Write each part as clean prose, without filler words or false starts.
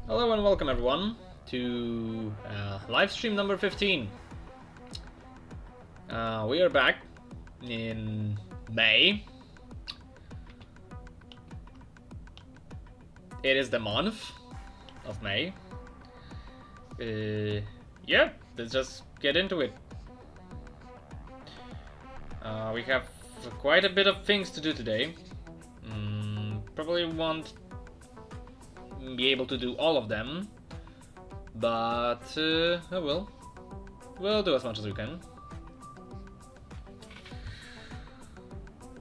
Hello and welcome everyone to live stream number 15. We are back in May. It is the month of May. Yeah, let's just get into it. We have quite a bit of things to do today. Probably won't be able to do all of them, but we'll do as much as we can.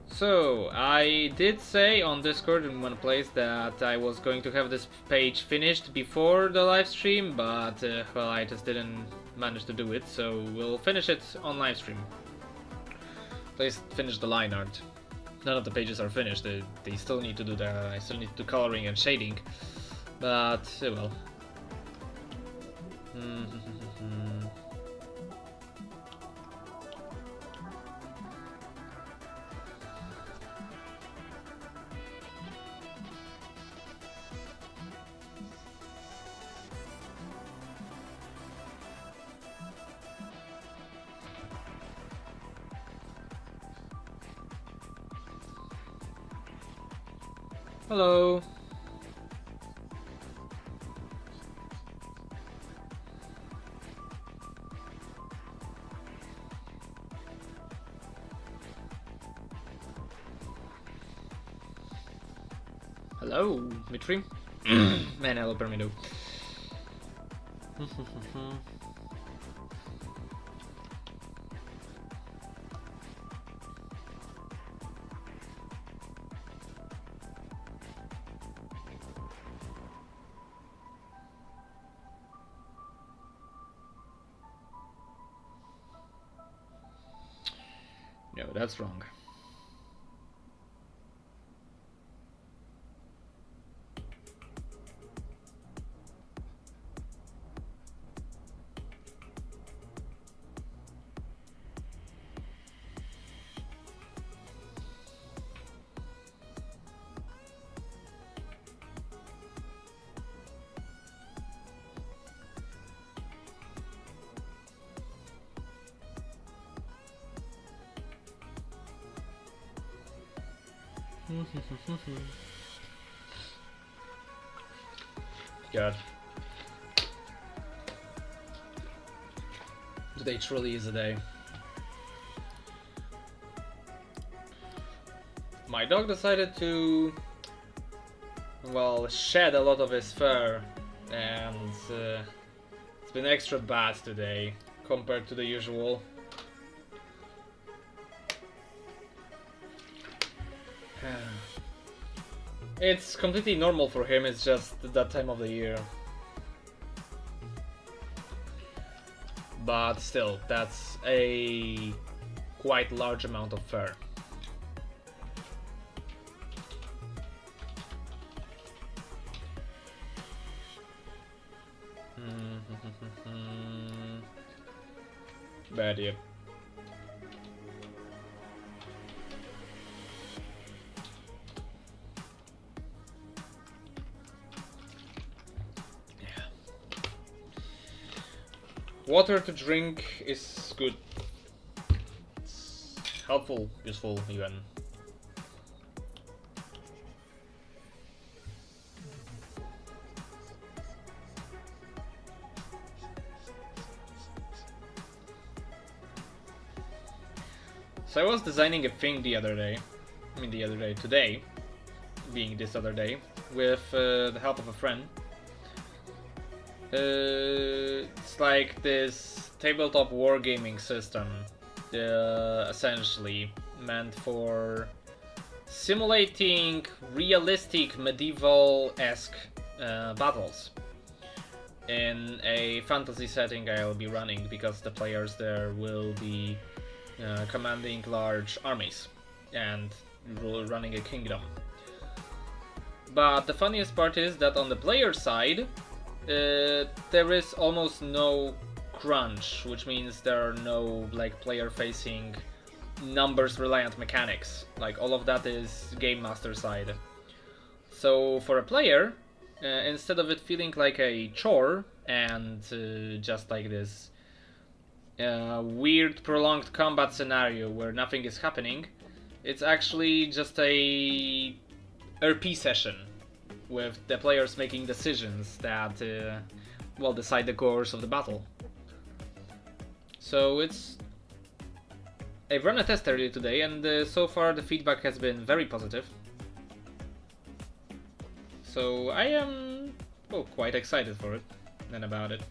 So I did say on Discord in one place that I was going to have this page finished before the live stream, but well, I just didn't manage to do it, so we'll finish it on live stream. Please finish the line art. None of the pages are finished. They still need to do I still need to do coloring and shading. But, well. Hello. Hello, Mitri. Man, hello, Permido. No, that's wrong. God. Today truly is a day. My dog decided to, well, shed a lot of his fur, and it's been extra bad today compared to the usual. It's completely normal for him, it's just that time of the year. But still, that's a quite large amount of fur. Bad, yeah. Water to drink is good. It's helpful, useful even. So I was designing a thing today, being this other day, with the help of a friend. It's like this tabletop wargaming system, essentially meant for simulating realistic medieval-esque battles in a fantasy setting I'll be running, because the players there will be commanding large armies and running a kingdom. But the funniest part is that on the player side, there is almost no crunch, which means there are no player-facing numbers-reliant mechanics. Like all of that is game master side. So for a player, instead of it feeling like a chore and just like this weird prolonged combat scenario where nothing is happening, it's actually just a RP session with the players making decisions that will decide the course of the battle. So I've run a test earlier today, and so far the feedback has been very positive. So I am quite excited for it and about it.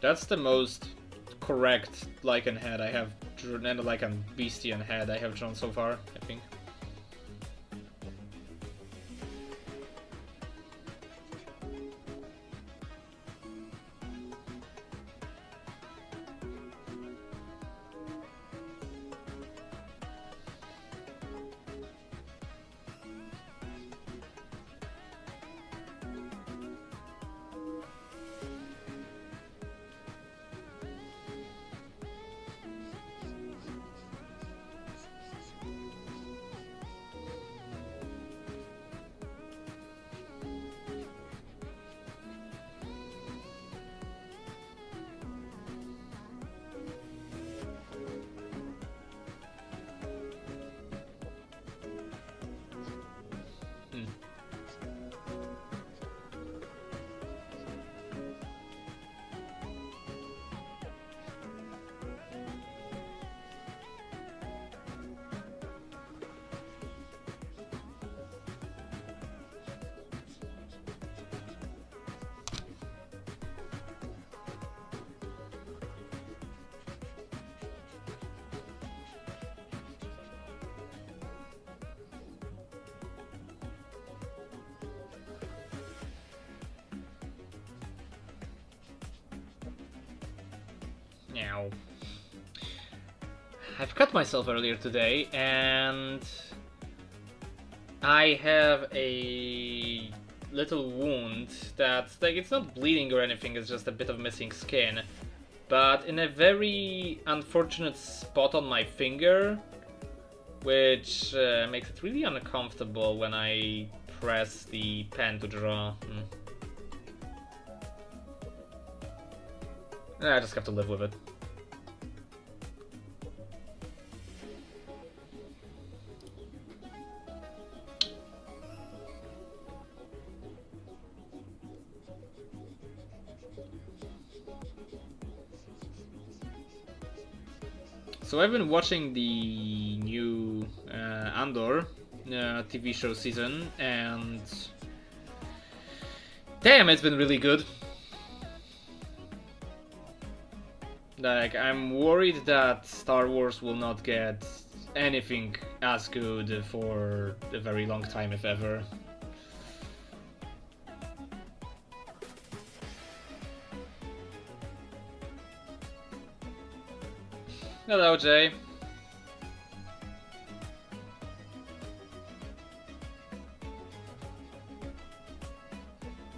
That's the most correct Lycan head I have drawn, and Lycan Beastian head I have drawn so far, I think. Now, I've cut myself earlier today, and I have a little wound that's like, it's not bleeding or anything, it's just a bit of missing skin, but in a very unfortunate spot on my finger, which makes it really uncomfortable when I press the pen to draw. I just have to live with it. So I've been watching the new Andor TV show season, and damn, it's been really good. Like, I'm worried that Star Wars will not get anything as good for a very long time, if ever. Hello, Jay.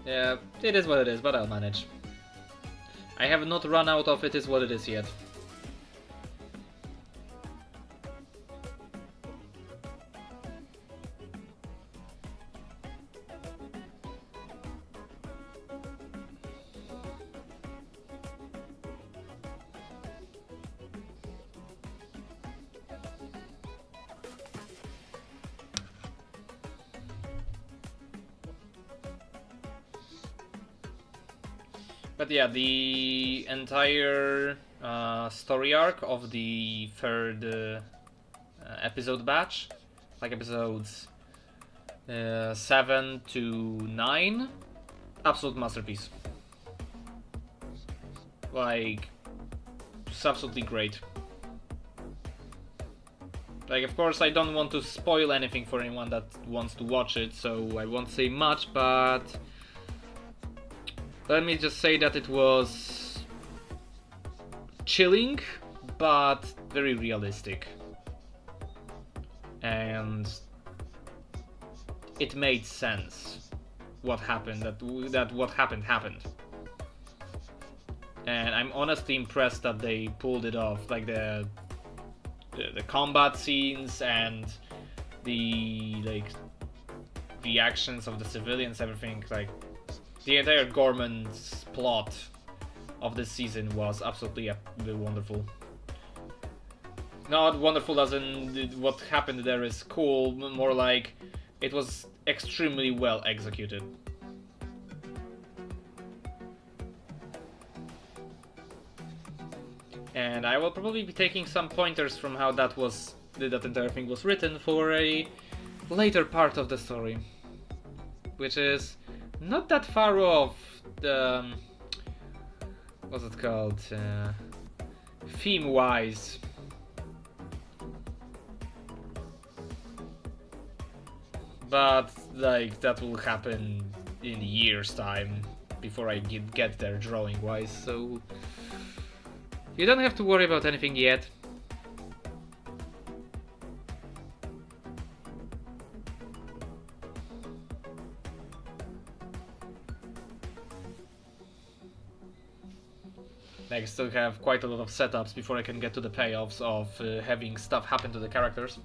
Yeah, it is what it is, but I'll manage. I have not run out of it is what it is yet. But yeah, the entire story arc of the third episode batch, like episodes 7 to 9, absolute masterpiece. Like, just absolutely great. Like, of course, I don't want to spoil anything for anyone that wants to watch it, so I won't say much, but let me just say that it was chilling, but very realistic. and it made sense what happened. That what happened. And I'm honestly impressed that they pulled it off. Like the combat scenes and the reactions of the civilians, everything. Like the entire Gorman's plot of this season was absolutely wonderful. Not wonderful as in what happened there is cool, more like it was extremely well executed. And I will probably be taking some pointers from how that entire thing was written for a later part of the story, which is not that far off the what's it called, theme-wise. But like that will happen in years' time before I get there drawing-wise, so you don't have to worry about anything yet. I still have quite a lot of setups before I can get to the payoffs of having stuff happen to the characters.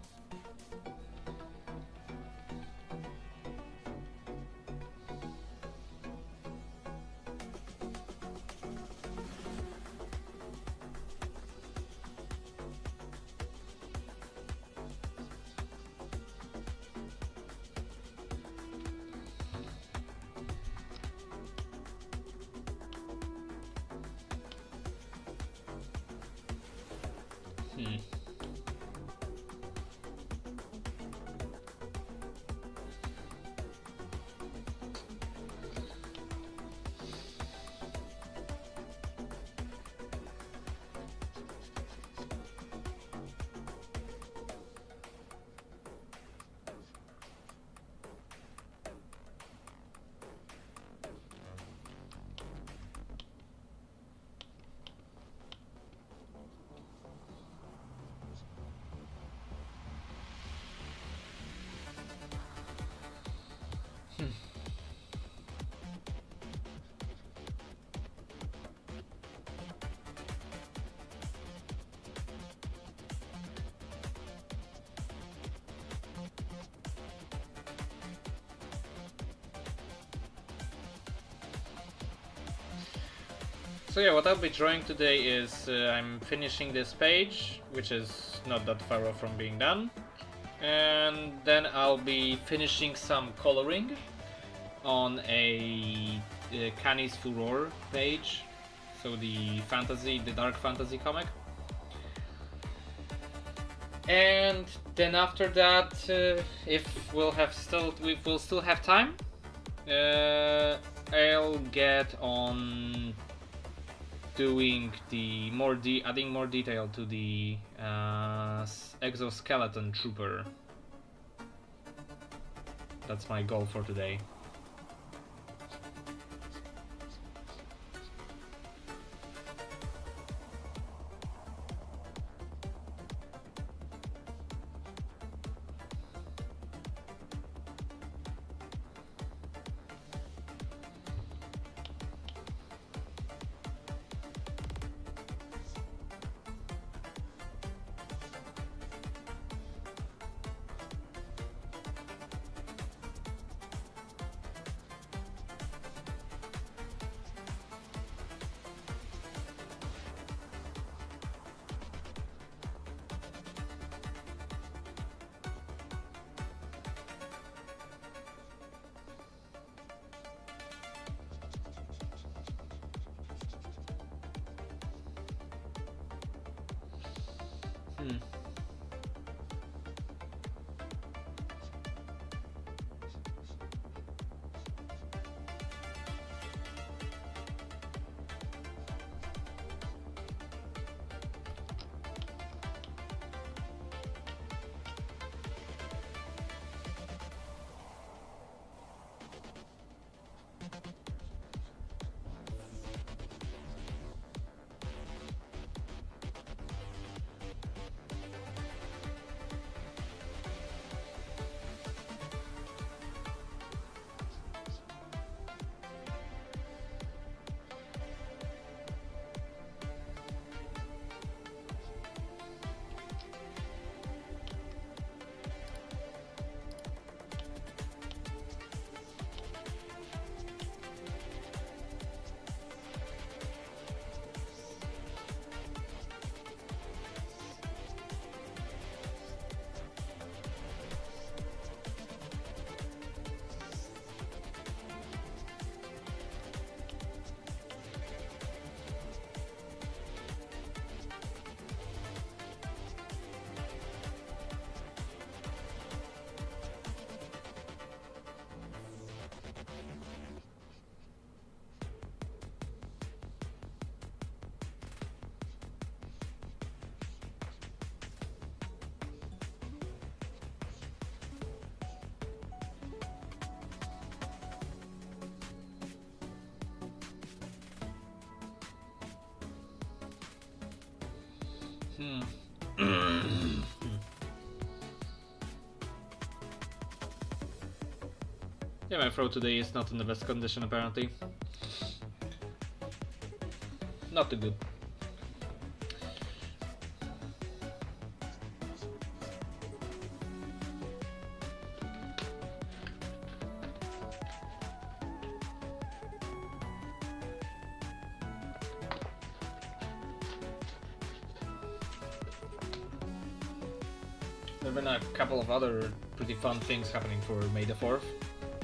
So yeah, what I'll be drawing today is I'm finishing this page, which is not that far off from being done, and then I'll be finishing some coloring on a Canis Furor page, so the dark fantasy comic. And then after that, if we'll still have time, I'll get on doing adding more detail to the exoskeleton trooper. That's my goal for today. Yeah, my throat today is not in the best condition apparently. Not too good. There have been a couple of other pretty fun things happening for May the 4th.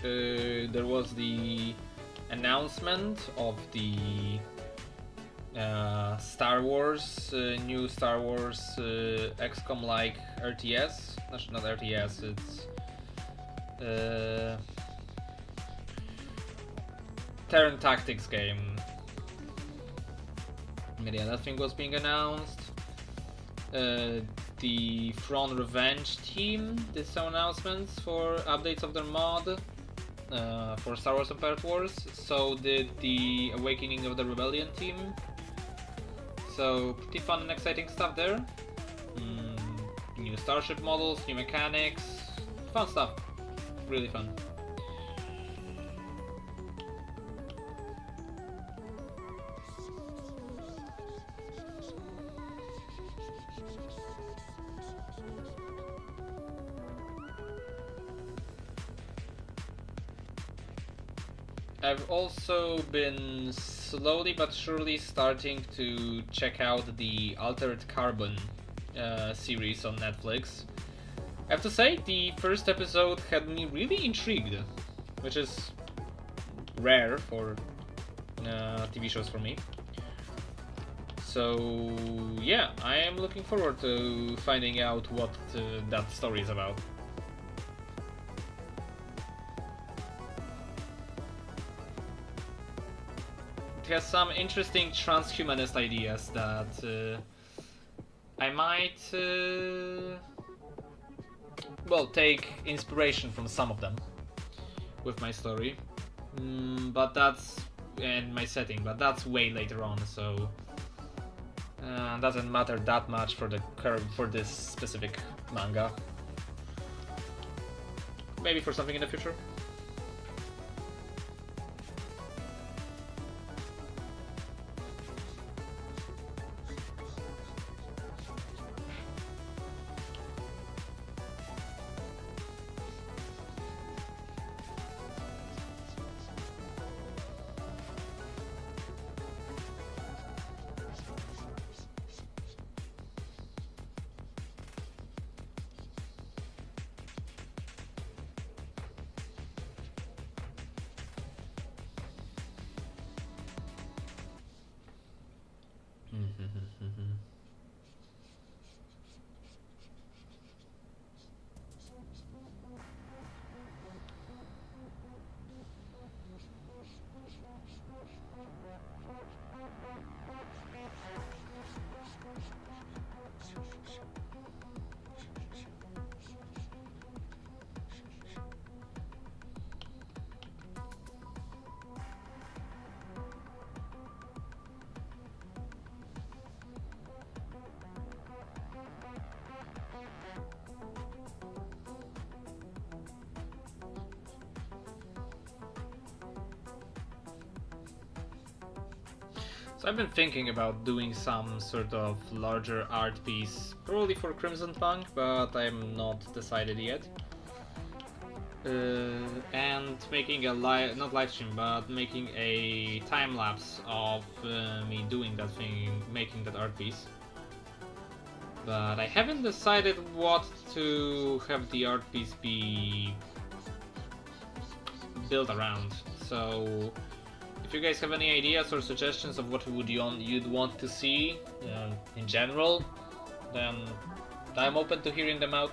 There was the announcement of the Star Wars, new Star Wars XCOM-like RTS. Not RTS, it's Terran Tactics game. Yeah, that thing was being announced. The Thrawn Revenge team did some announcements for updates of their mod for Star Wars Emperor Wars. So did the Awakening of the Rebellion team. So pretty fun and exciting stuff there. New starship models, new mechanics, fun stuff. Really fun. I've also been slowly but surely starting to check out the Altered Carbon series on Netflix. I have to say, the first episode had me really intrigued, which is rare for TV shows for me. So yeah, I am looking forward to finding out what that story is about. It has some interesting transhumanist ideas that I might well, take inspiration from some of them with my story, but that's and my setting, but that's way later on, so doesn't matter that much for this specific manga. Maybe for something in the future. So I've been thinking about doing some sort of larger art piece, probably for Crimson Punk, but I'm not decided yet. And making a not live stream, but making a time lapse of me doing that thing, making that art piece. But I haven't decided what to have the art piece be built around. So if you guys have any ideas or suggestions of what you'd want to see in general, then I'm open to hearing them out.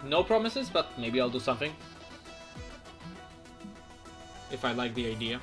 No promises, but maybe I'll do something if I like the idea.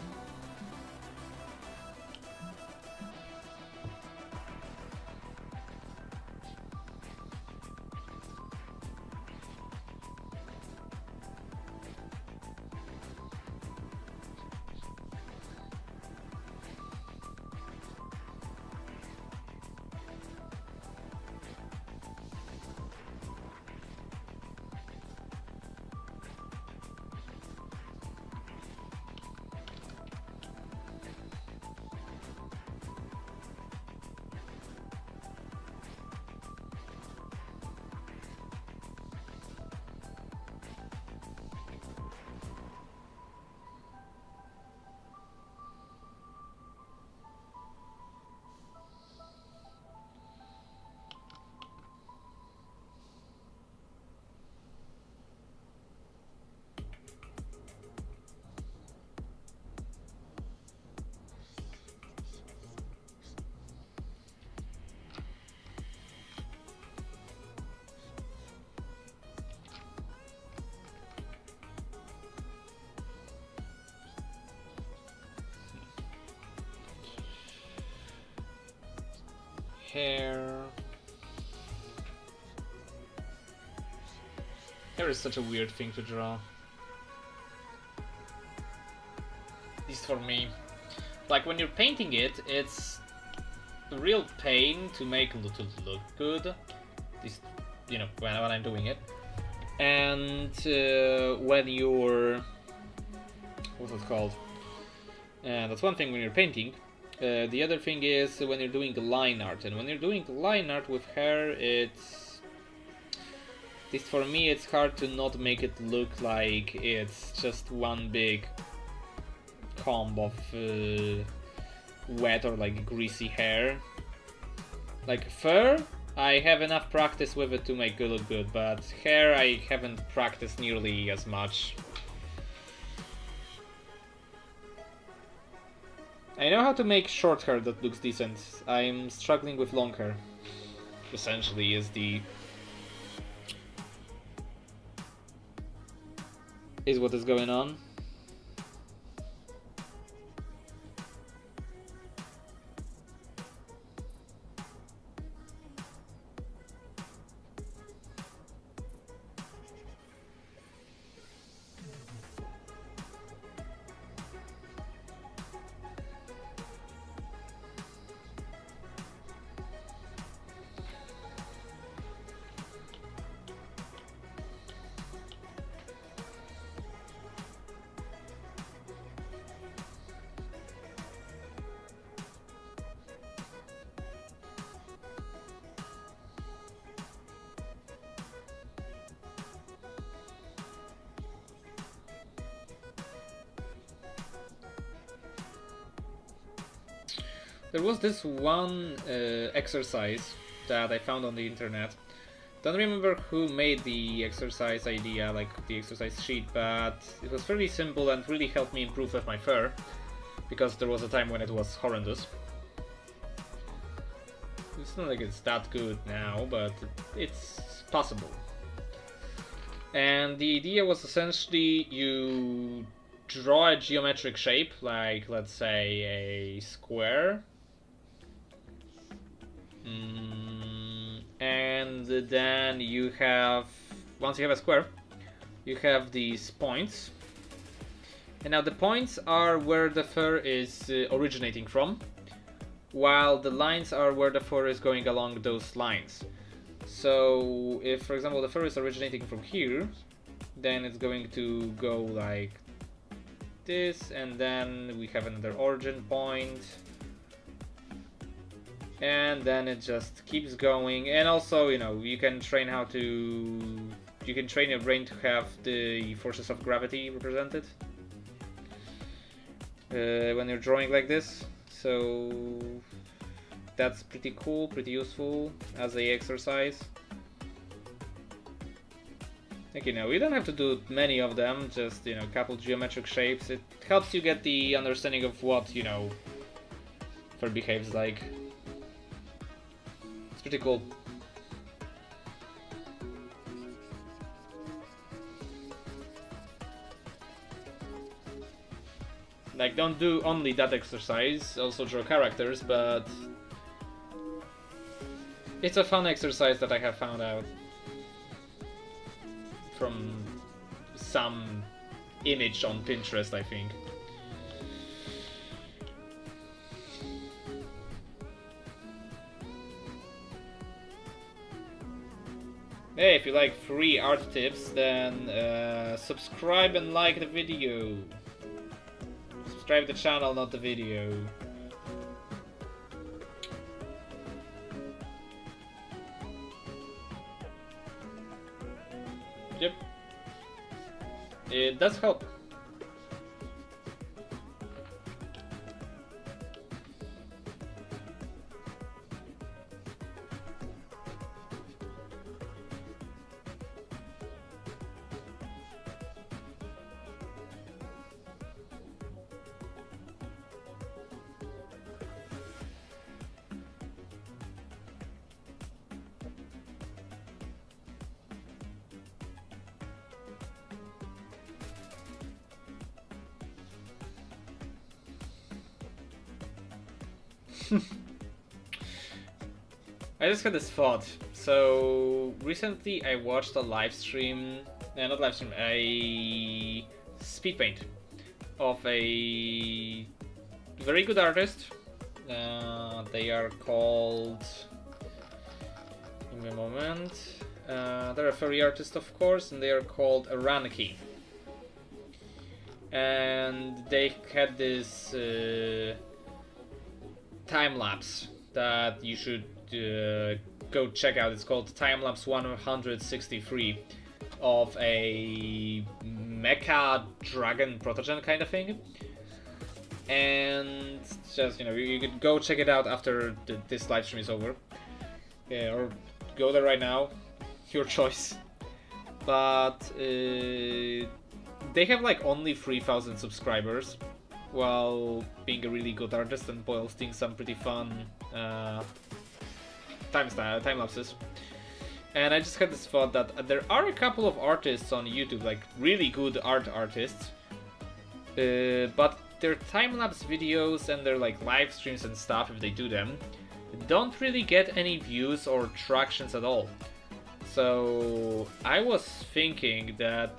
Hair. Hair is such a weird thing to draw. At least for me. Like when you're painting it, it's a real pain to make it look good. At least, you know, when I'm doing it. And when you're... what's it called? That's one thing when you're painting. The other thing is when you're doing line art. And when you're doing line art with hair, it's... at least for me, it's hard to not make it look like it's just one big comb of wet or like greasy hair. Like fur, I have enough practice with it to make it look good, but hair I haven't practiced nearly as much. I know how to make short hair that looks decent. I'm struggling with long hair. Essentially is what is going on. There was this one exercise that I found on the internet. Don't remember who made the exercise idea, like the exercise sheet, but it was fairly simple and really helped me improve with my fur, because there was a time when it was horrendous. It's not like it's that good now, but it's possible. And the idea was essentially you draw a geometric shape, like let's say a square. And then you have, once you have a square, you have these points. And now the points are where the fur is originating from, while the lines are where the fur is going along those lines. So if, for example, the fur is originating from here, then it's going to go like this, and then we have another origin point. And then it just keeps going. And also, you know, you can train your brain to have the forces of gravity represented when you're drawing like this. So that's pretty cool, pretty useful as a exercise. Like, you know, you don't have to do many of them, just, you know, a couple geometric shapes. It helps you get the understanding of what, you know, fur behaves like. It's pretty cool. Like, don't do only that exercise, also draw characters, but it's a fun exercise that I have found out from some image on Pinterest, I think. Hey, if you like free art tips, then subscribe and like the video. Subscribe the channel, not the video. Yep. It does help. I just had this thought. So recently I watched a live stream, not live stream, a speed paint of a very good artist. They are called. Give me a moment. They're a furry artist, of course, and they are called Aranaki. And they had this time lapse that you should go check out. It's called Timelapse 163 of a mecha dragon protogen kind of thing. And just, you could go check it out after this live stream is over. Yeah, or go there right now, your choice. But they have like only 3,000 subscribers, while being a really good artist and posting some pretty fun time lapses. And I just had this thought that there are a couple of artists on YouTube, like really good artists, but their time-lapse videos and their like live streams and stuff, if they do them, don't really get any views or tractions at all. So I was thinking that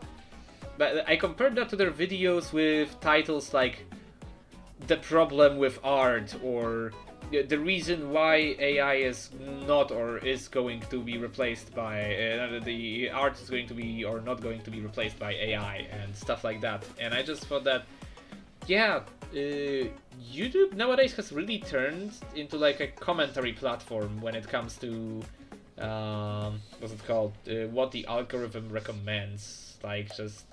I compared that to their videos with titles like "The Problem with Art" or "The Reason Why AI is not or is going to be replaced by the art is going to be or not going to be replaced by AI" and stuff like that. And I just thought that, yeah, YouTube nowadays has really turned into like a commentary platform when it comes to what's it called? What the algorithm recommends, like just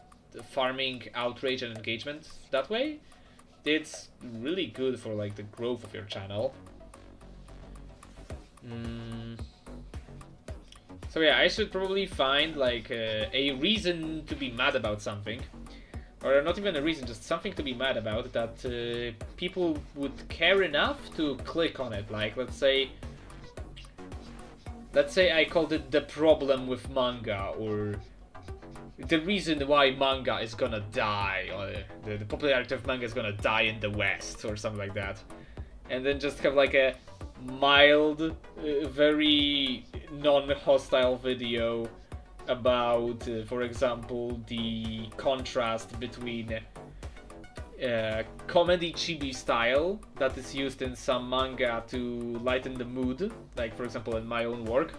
farming outrage and engagement that way. It's really good for like the growth of your channel. So yeah, I should probably find like a reason to be mad about something. Or not even a reason, just something to be mad about that people would care enough to click on it. Like, let's say I called it "The Problem with Manga" or "The Reason Why Manga is Gonna Die," or the popularity of manga is gonna die in the West, or something like that. And then just have like a mild, very non-hostile video about, for example, the contrast between comedy chibi style that is used in some manga to lighten the mood, like for example in my own work,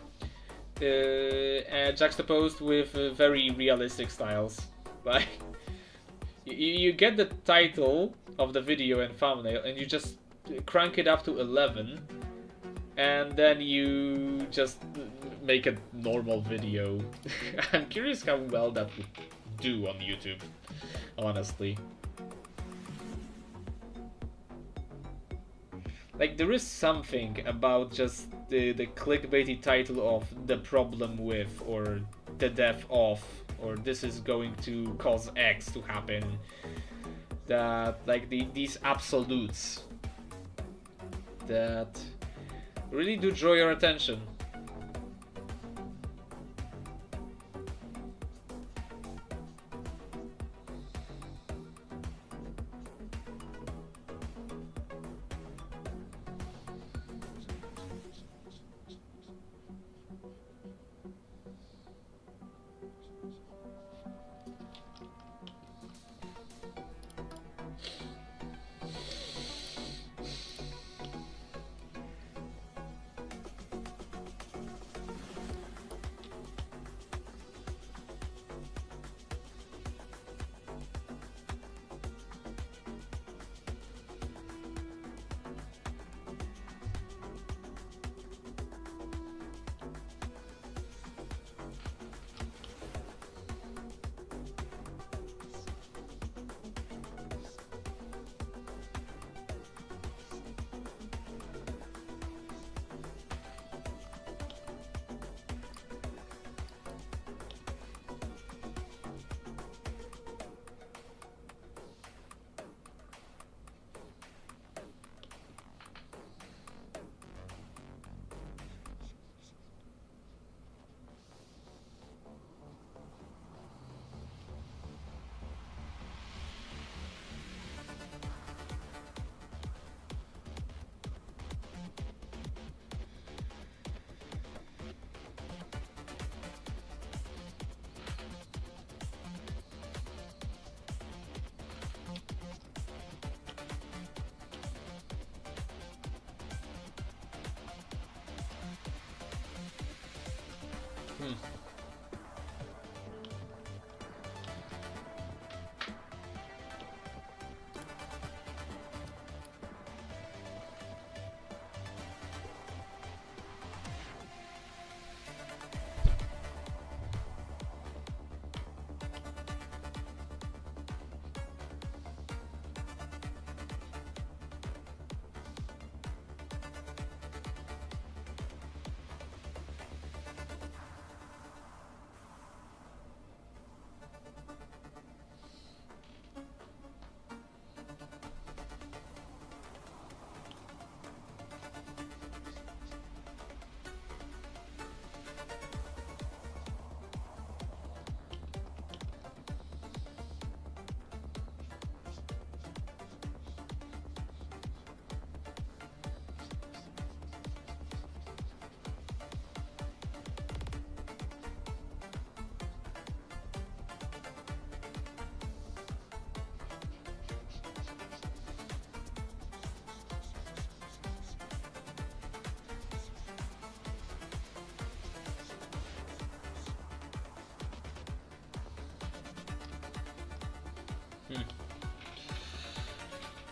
juxtaposed with very realistic styles. Like, you get the title of the video and thumbnail and you just crank it up to 11, and then you just make a normal video. I'm curious how well that would do on YouTube, honestly. Like, there is something about just the clickbaity title of "The Problem with" or "The Death of" or "This is going to cause X to happen," that like these absolutes that really do draw your attention.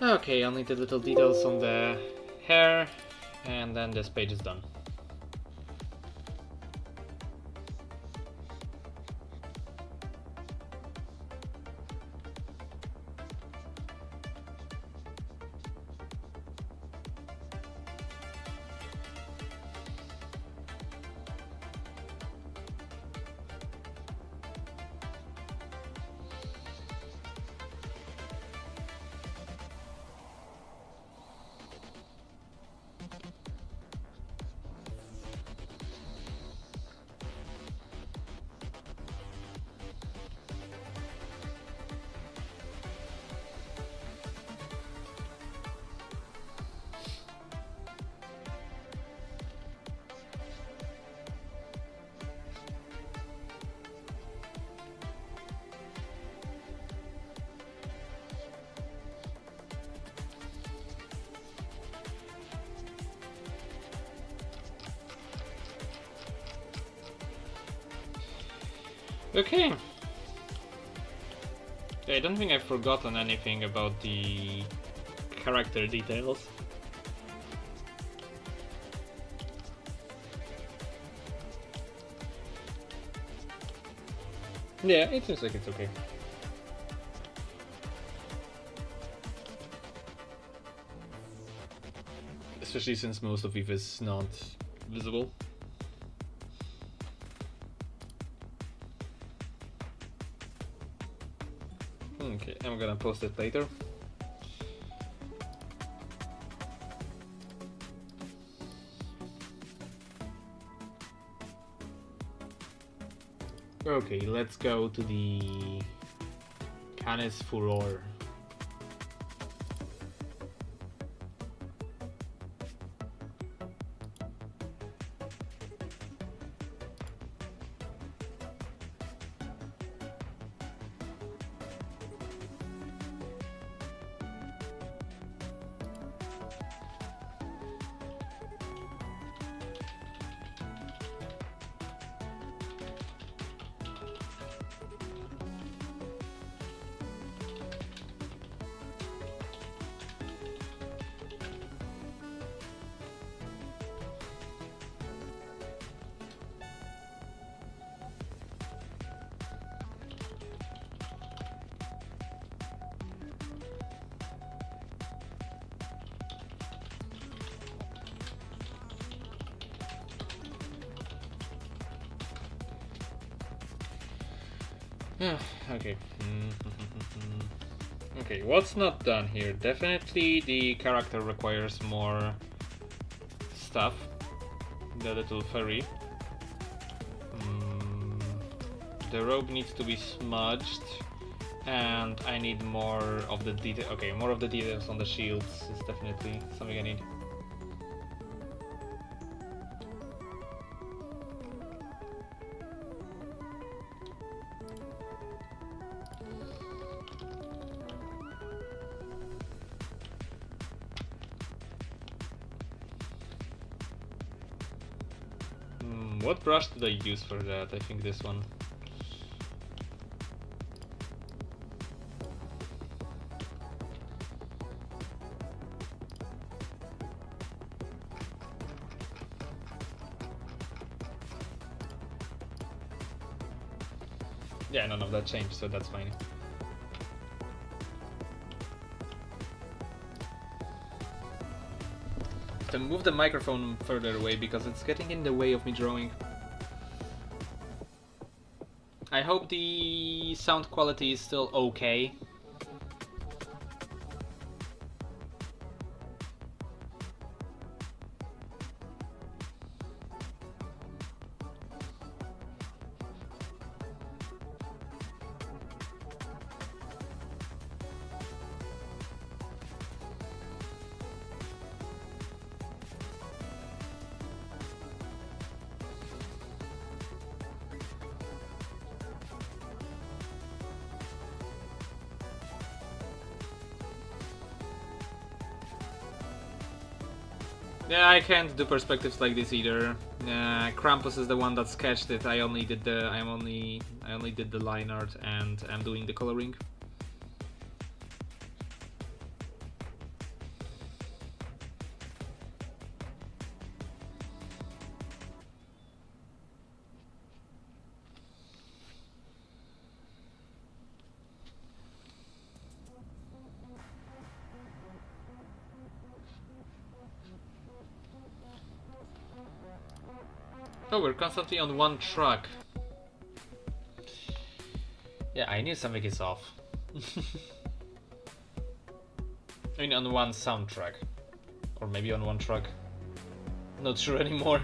Okay, only the little details on the hair, and then this page is done. Okay. I don't think I've forgotten anything about the character details. Yeah, it seems like it's okay. Especially since most of it is not visible. Okay, I'm gonna post it later. Okay, let's go to the Canis Furor. Okay. Okay, what's not done here? Definitely the character requires more stuff. The little furry. The robe needs to be smudged, and I need more of the detail. Okay, more of the details on the shields is definitely something I need. What brush did I use for that? I think this one. Yeah, none of that changed, so that's fine. To move the microphone further away because it's getting in the way of me drawing. I hope the sound quality is still okay. Yeah, I can't do perspectives like this either. Krampus is the one that sketched it. I only did the line art and I'm doing the coloring. Oh, we're constantly on one track. Yeah, I knew something is off. I mean, on one soundtrack. Or maybe on one track. Not sure anymore.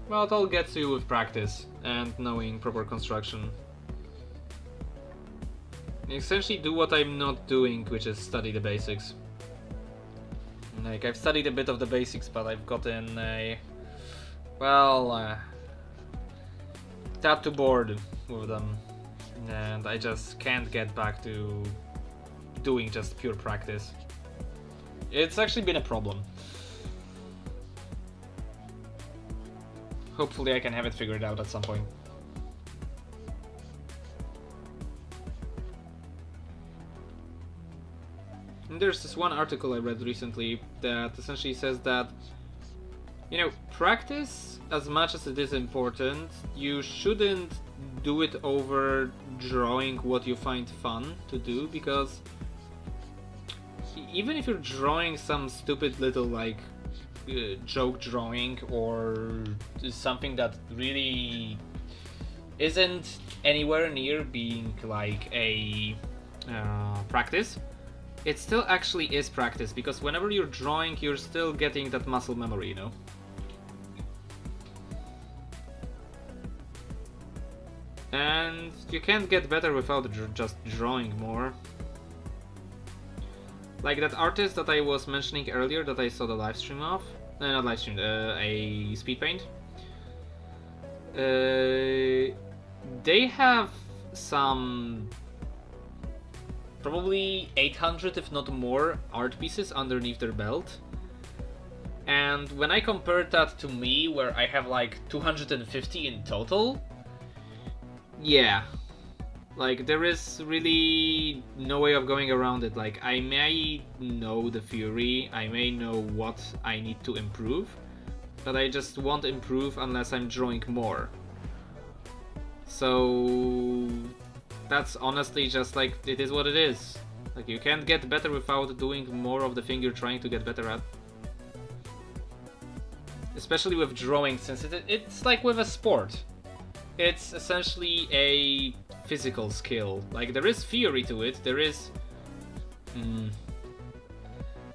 Well, it all gets to you with practice and knowing proper construction. Essentially do what I'm not doing, which is study the basics. Like, I've studied a bit of the basics, but I've gotten a... well... tad too bored with them. And I just can't get back to doing just pure practice. It's actually been a problem. Hopefully I can have it figured out at some point. And there's this one article I read recently that essentially says that, you know, practice, as much as it is important, you shouldn't do it over drawing what you find fun to do, because even if you're drawing some stupid little, like, joke drawing or something that really isn't anywhere near being like a practice, it still actually is practice, because whenever you're drawing you're still getting that muscle memory, you know? And you can't get better without just drawing more. Like that artist that I was mentioning earlier that I saw the live stream of, not live stream, a speed paint. They have some probably 800 if not more art pieces underneath their belt. And when I compared that to me, where I have like 250 in total, yeah. Like, there is really no way of going around it. Like, I may know the theory, I may know what I need to improve, but I just won't improve unless I'm drawing more. So that's honestly just like, it is what it is. Like, you can't get better without doing more of the thing you're trying to get better at. Especially with drawing, since it's like with a sport. It's essentially a physical skill. Like, there is theory to it, there is...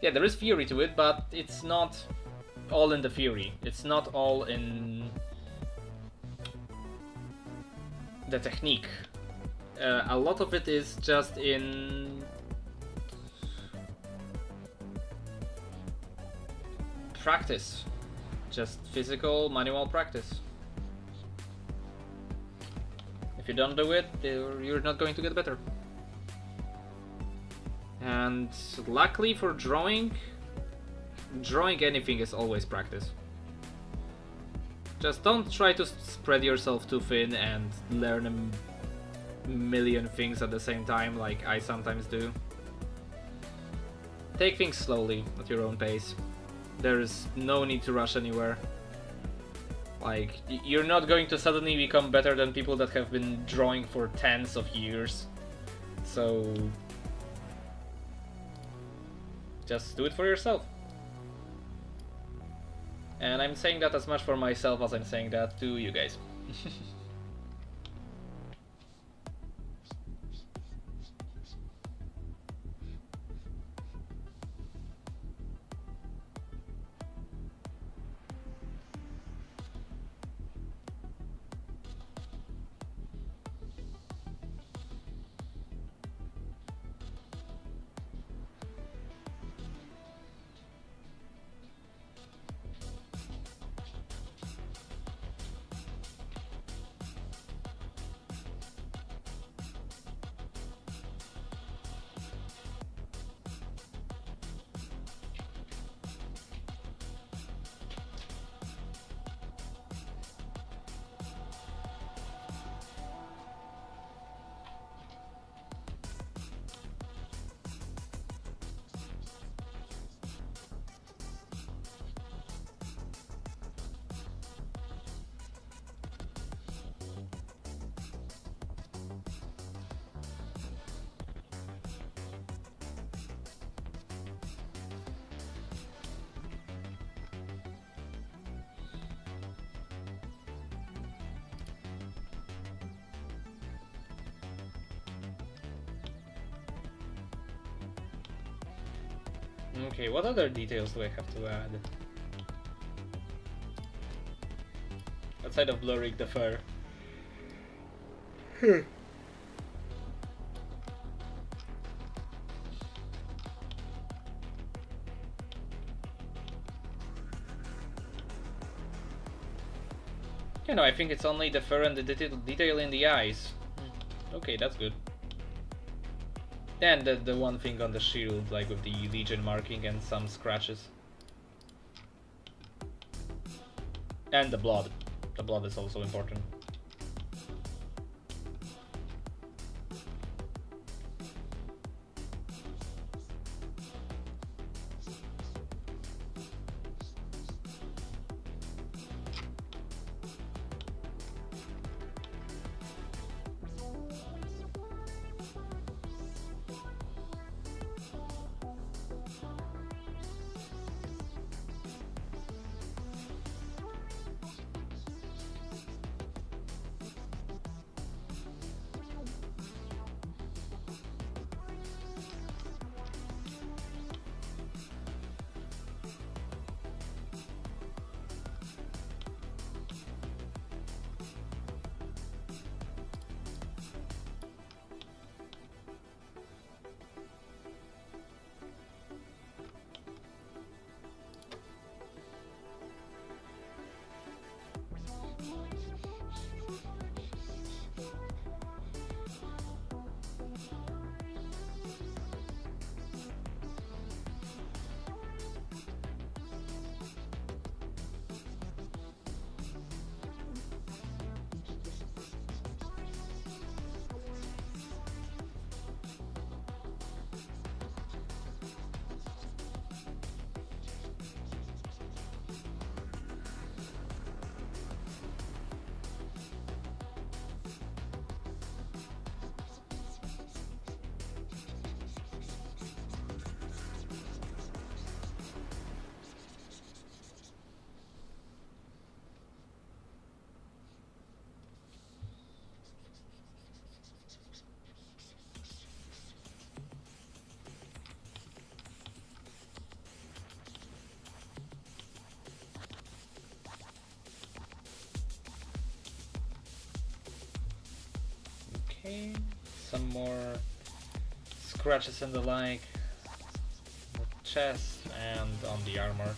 yeah, there is theory to it, but it's not all in the theory. It's not all in the technique. A lot of it is just in practice. Just physical, manual practice. If you don't do it, you're not going to get better. And luckily for drawing anything is always practice. Just don't try to spread yourself too thin and learn a million things at the same time like I sometimes do. Take things slowly, at your own pace. There's no need to rush anywhere. Like, you're not going to suddenly become better than people that have been drawing for tens of years. So just do it for yourself. And I'm saying that as much for myself as I'm saying that to you guys. Okay, what other details do I have to add? Outside of blurring the fur. You know, I think it's only the fur and the detail in the eyes. Okay, that's good. And the one thing on the shield, like with the Legion marking and some scratches. And the blood. The blood is also important. Okay, some more scratches and the like, on the chest and on the armor.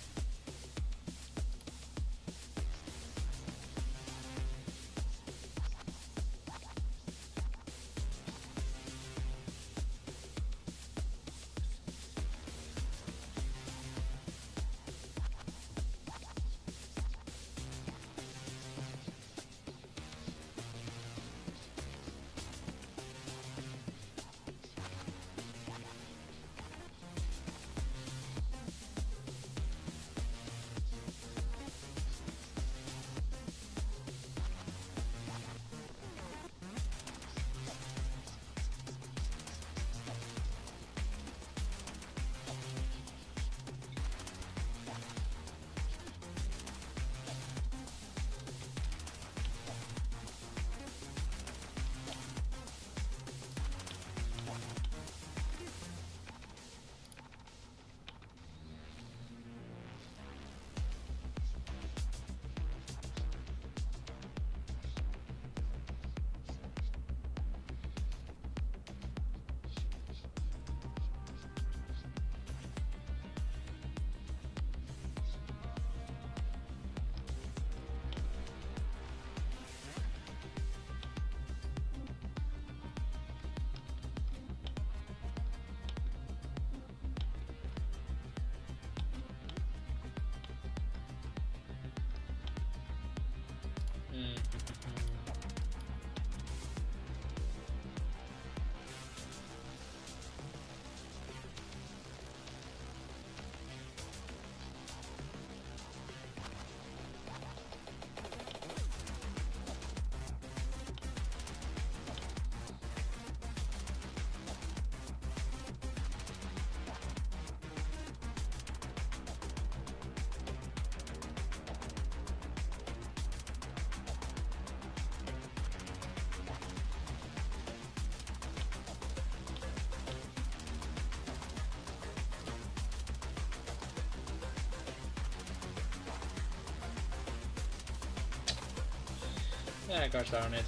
Yeah, gosh darn it.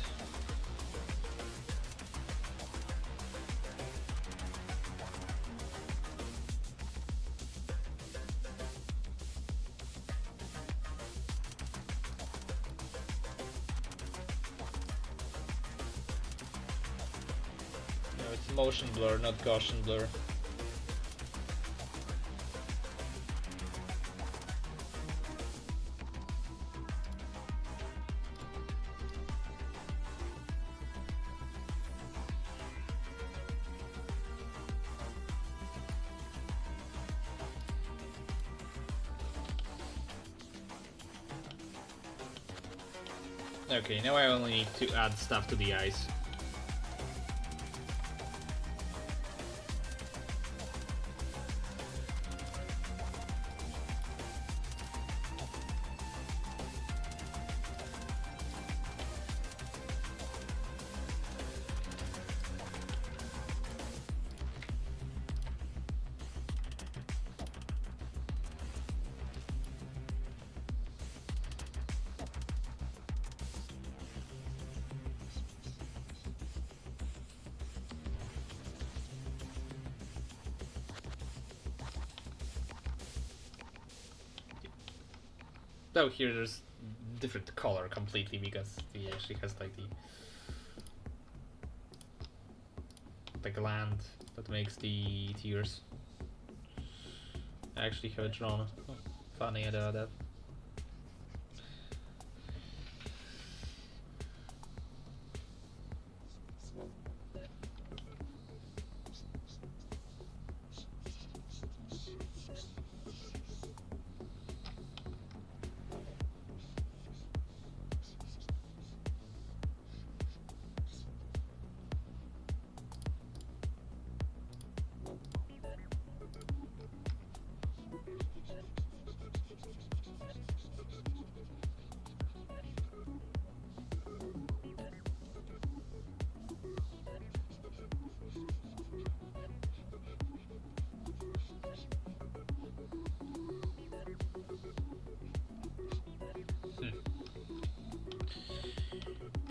No, it's motion blur, not Gaussian blur. Okay, now I only need to add stuff to the eyes. Though here there's different color completely because he actually has like the gland that makes the tears. I actually have it drawn. Oh, funny about that.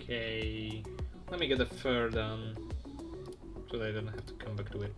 Okay, let me get the fur done so that I don't have to come back to it.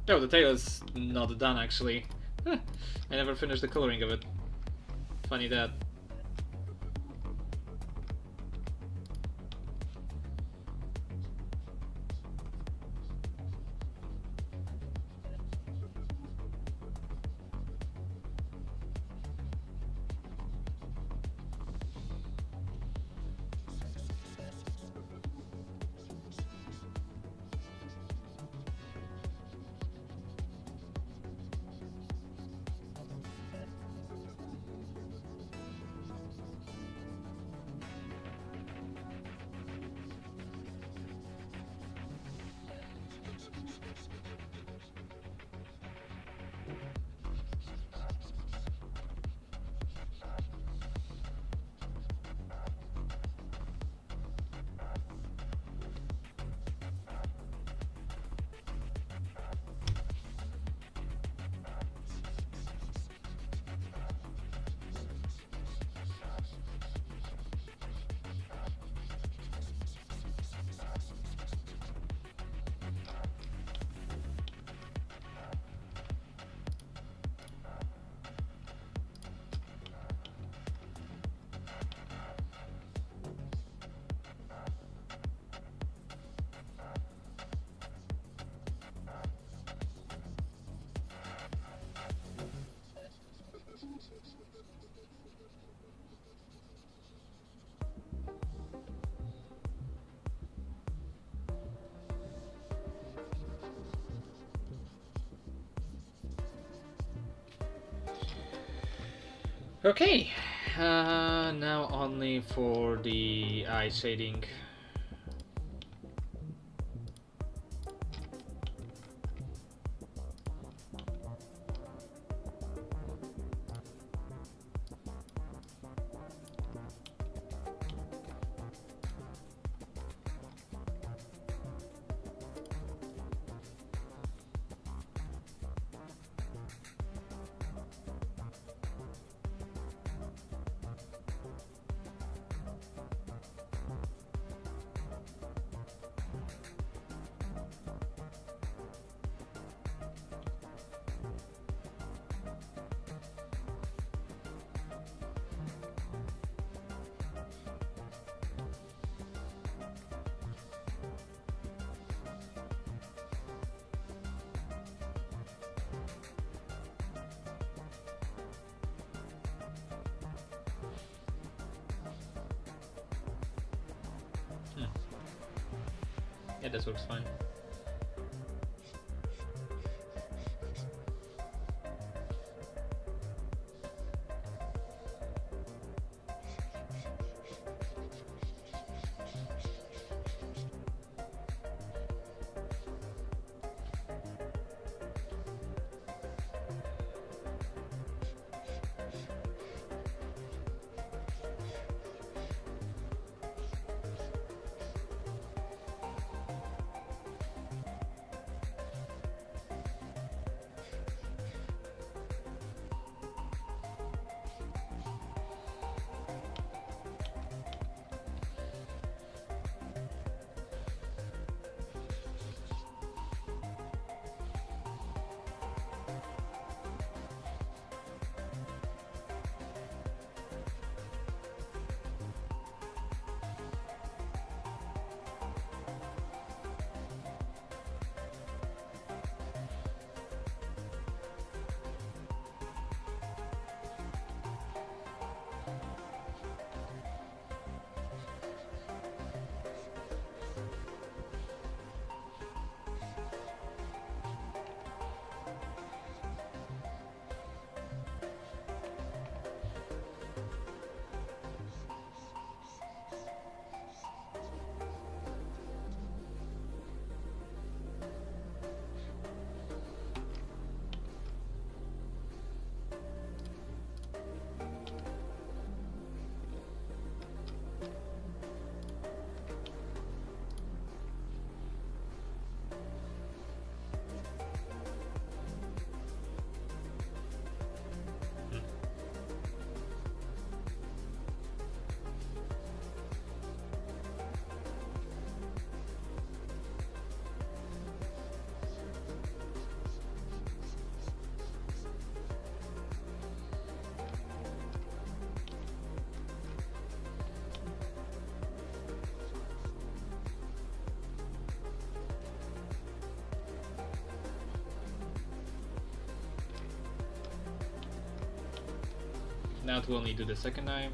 Oh, the tail is not done actually. I never finished the coloring of it. Funny that. Okay, now only for the eye shading. Yeah, this works fine. Now to only do the second eye.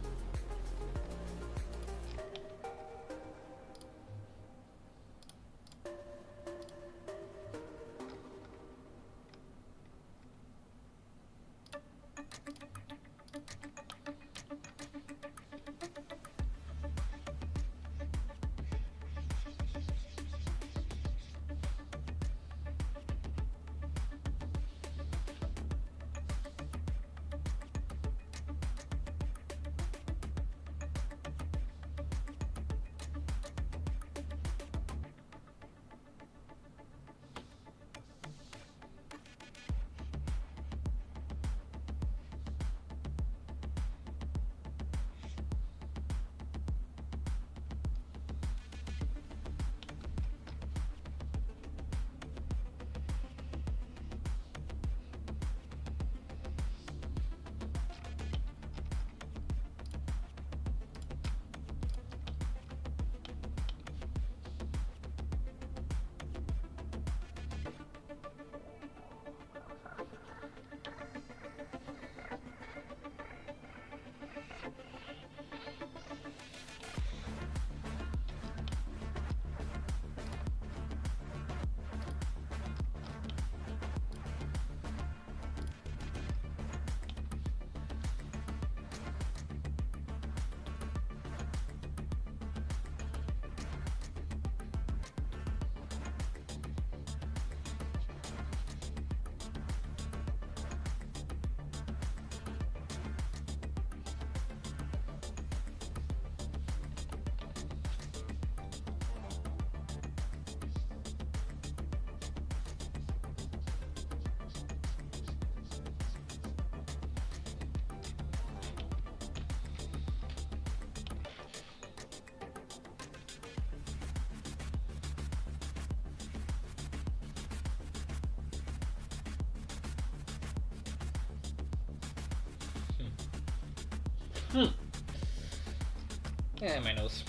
Yeah, my nose.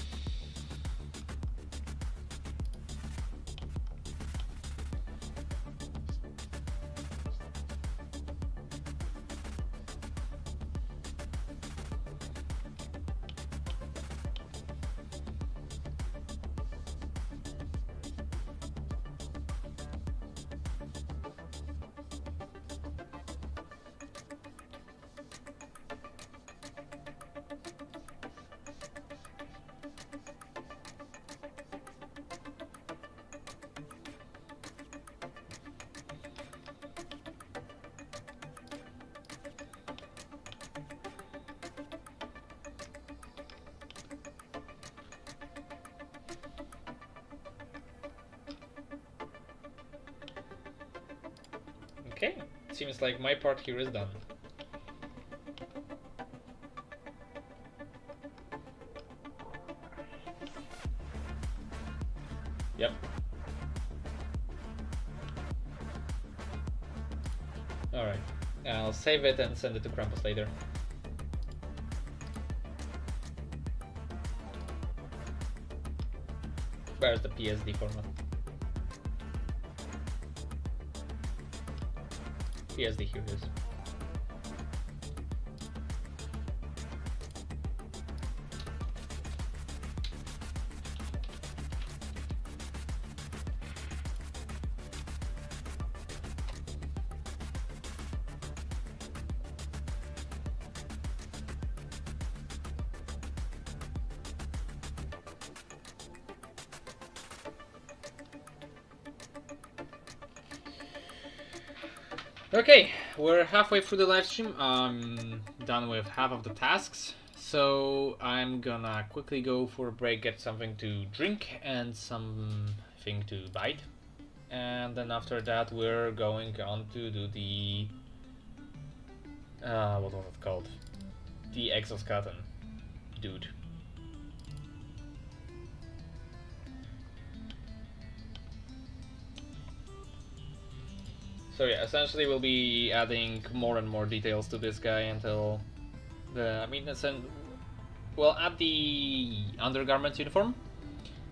Okay, seems like my part here is done. Yep. Alright, I'll save it and send it to Krampus later. Where's the PSD format? PSD, here it is. Okay, we're halfway through the live stream. I'm done with half of the tasks, so I'm gonna quickly go for a break, get something to drink and something to bite, and then after that we're going on to do the what was it called? The exoskeleton dude. So yeah, essentially we'll be adding more and more details to this guy until we'll add the undergarment uniform,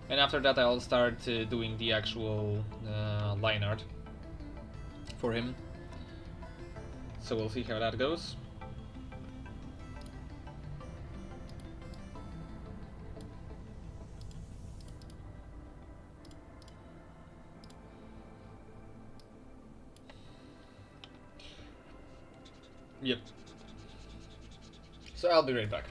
and after that I'll start doing the actual line art for him. So we'll see how that goes. Yep. So I'll be right back.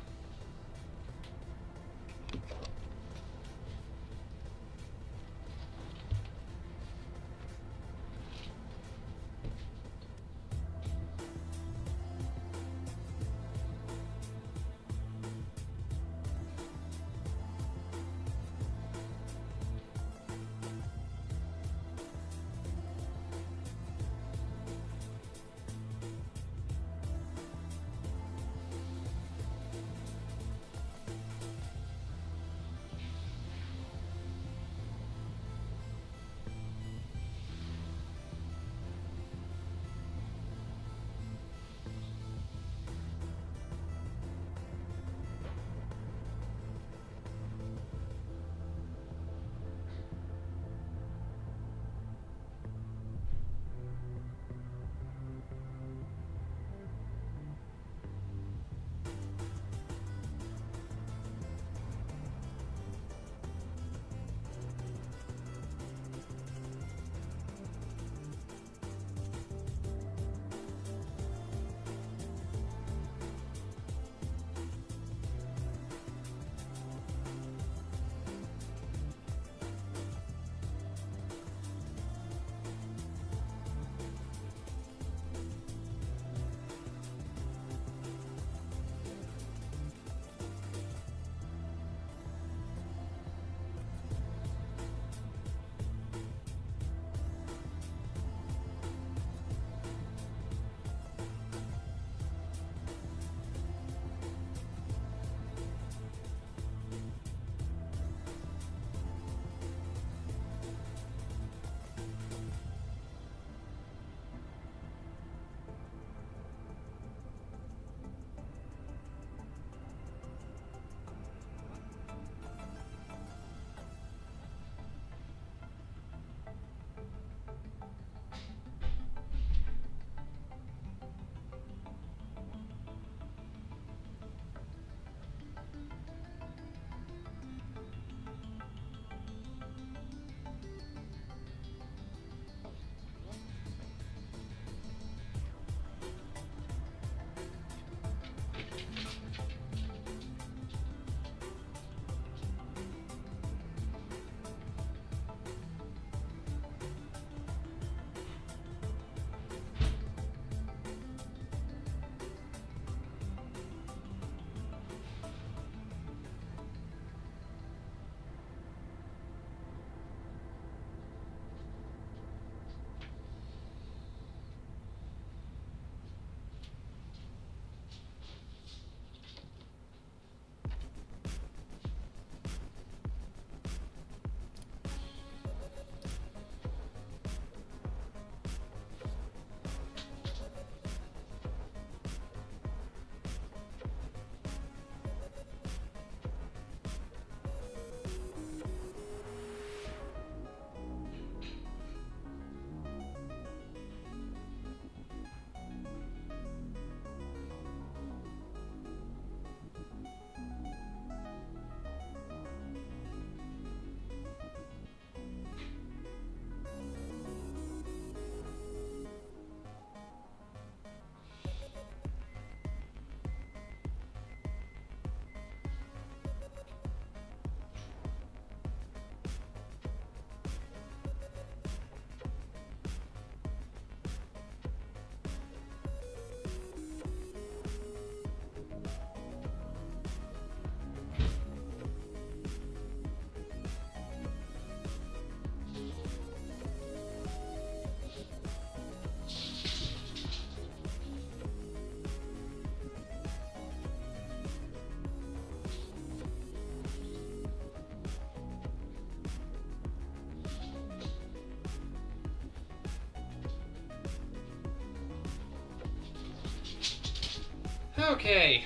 Okay,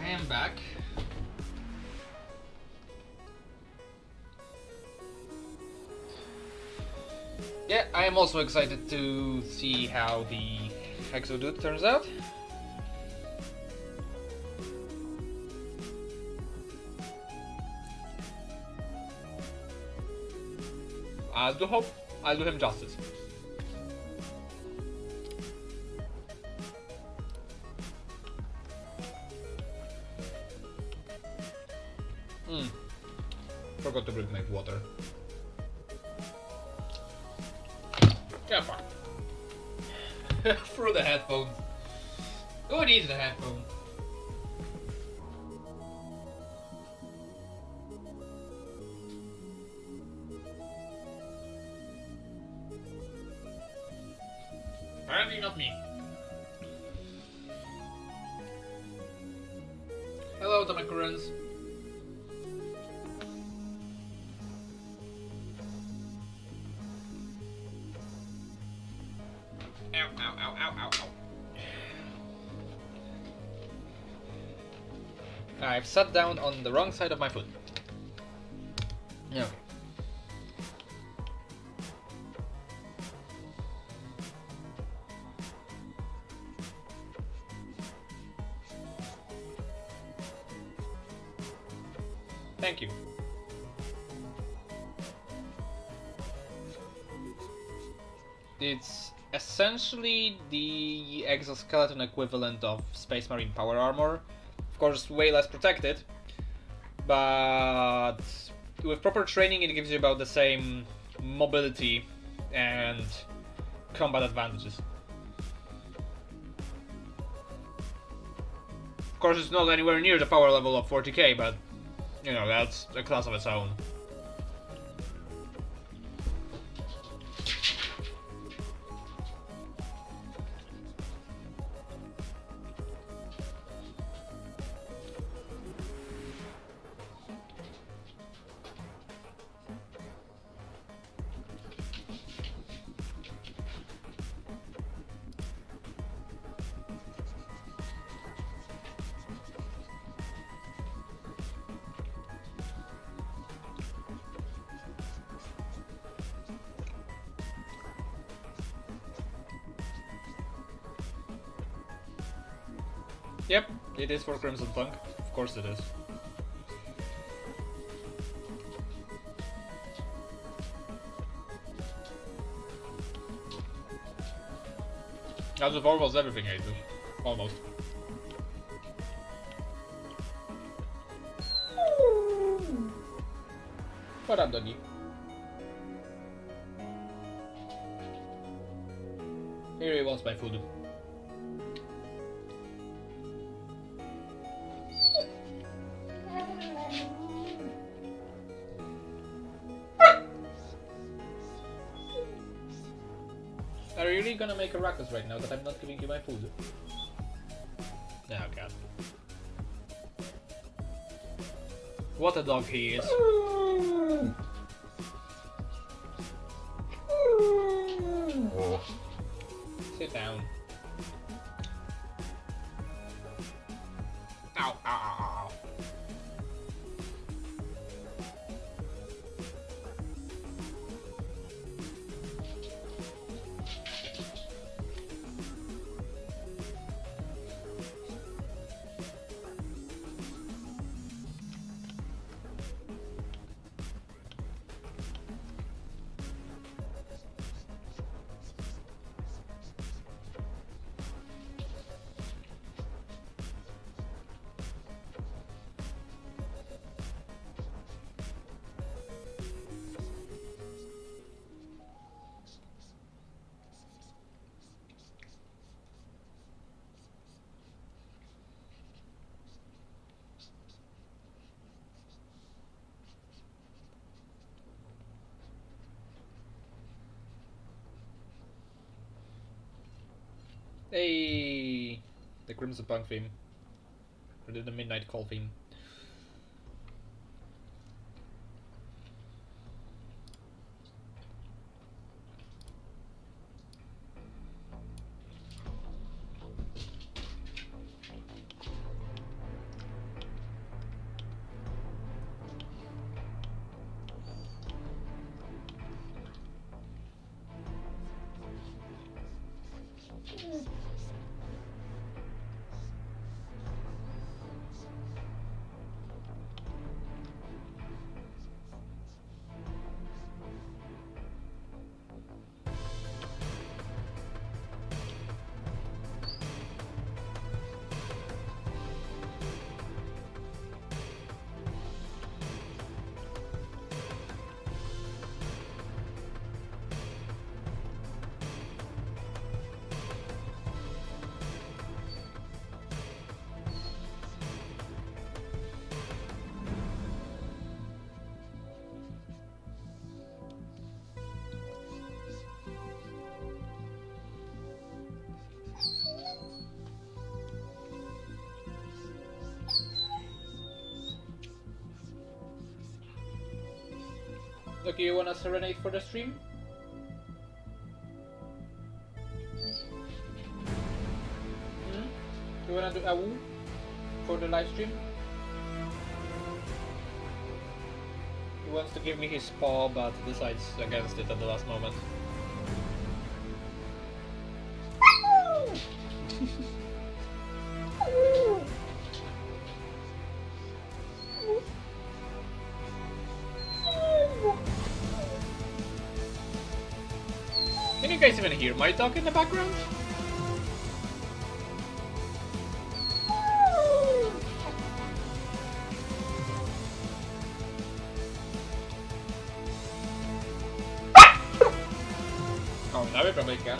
I am back. Yeah, I am also excited to see how the Exodude turns out. I'll do him justice. Forgot to bring my water. Yeah, fine. Through the headphones. Who needs the headphone? Apparently not me. Hello, Tamakurans. Ow, ow, ow, ow, ow, ow. I've sat down on the wrong side of my foot. Yeah. Thank you. It's essentially the exoskeleton equivalent of Space Marine power armor. Of course, way less protected, but with proper training it gives you about the same mobility and combat advantages. Of course, it's not anywhere near the power level of 40k, but you know, that's a class of its own. Yep, it is for Crimson Tongue. Of course it is. As with almost everything I do. Almost. What up, doggy? Here he wants my food. Are you really gonna make a ruckus right now that I'm not giving you my food? Oh god. What a dog he is. Oh. Sit down. Ow, ow, ow, ow, ow. Hey, the Crimson Punk theme. Or the Midnight Call theme. Okay, you wanna serenade for the stream? You wanna do a woo for the live stream? He wants to give me his paw, but decides against it at the last moment. Can you guys even hear my dog in the background? Oh, now we probably can.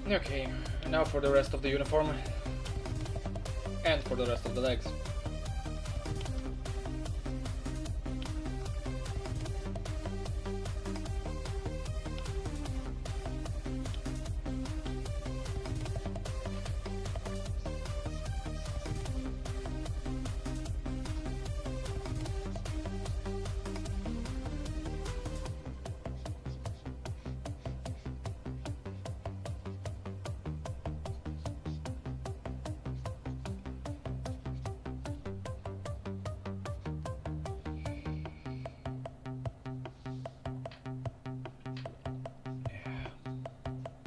Okay, and now for the rest of the uniform. And for the rest of the legs.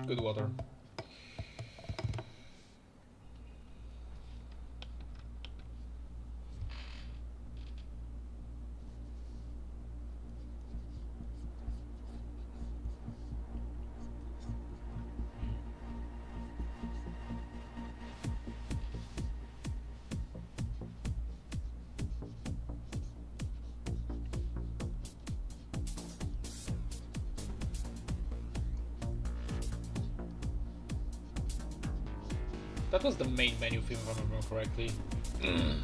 Good water. That was the main menu, if I remember correctly,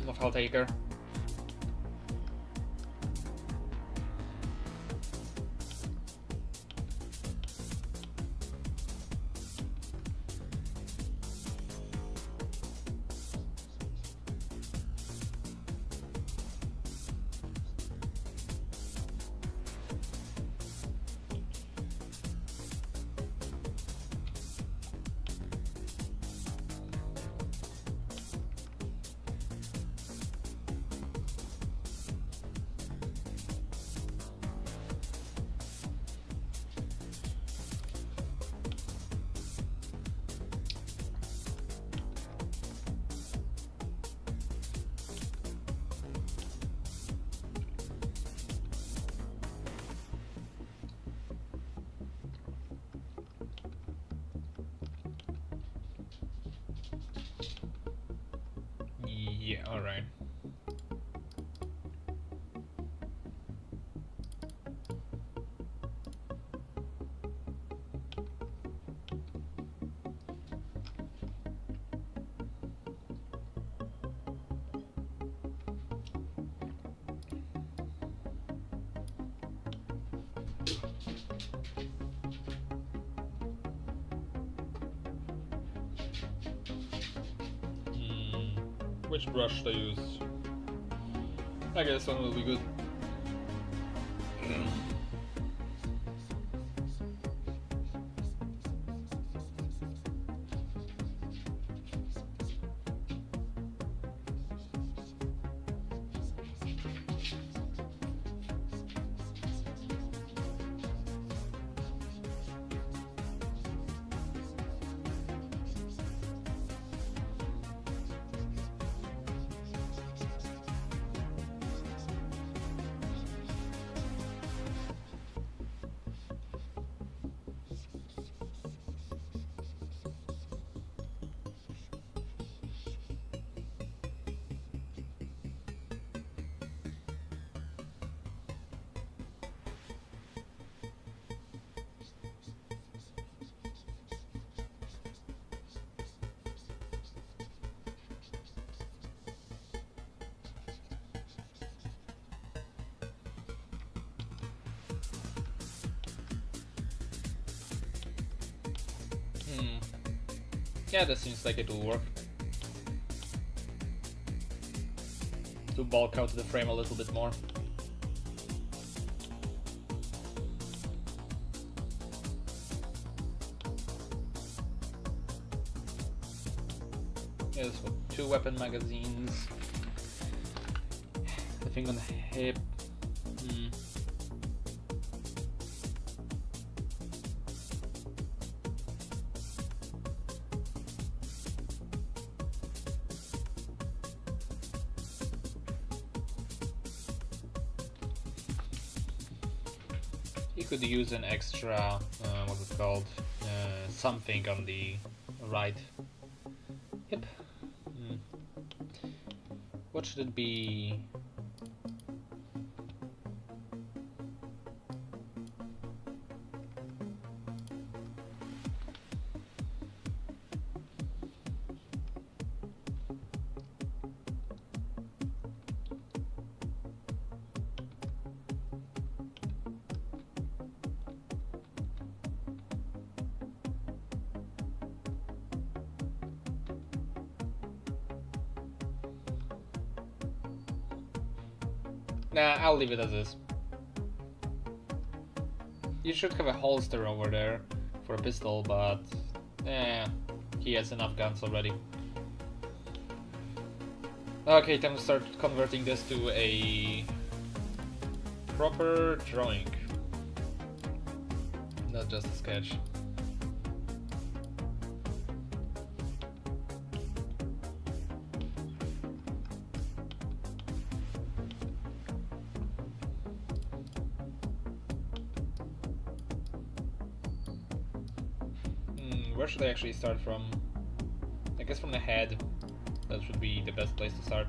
of Helltaker. Yeah, alright. Which brush to use? I guess one will be good. Yeah, that seems like it will work. To bulk out the frame a little bit more. Yeah, this one, 2 weapon magazines. The thing on the hip. You could use an extra, what's it called, something on the right hip. What should it be? Nah, I'll leave it as is. You should have a holster over there for a pistol, but he has enough guns already. Okay, time to start converting this to a proper drawing, not just a sketch. Where should I actually start from? I guess from the head. That should be the best place to start.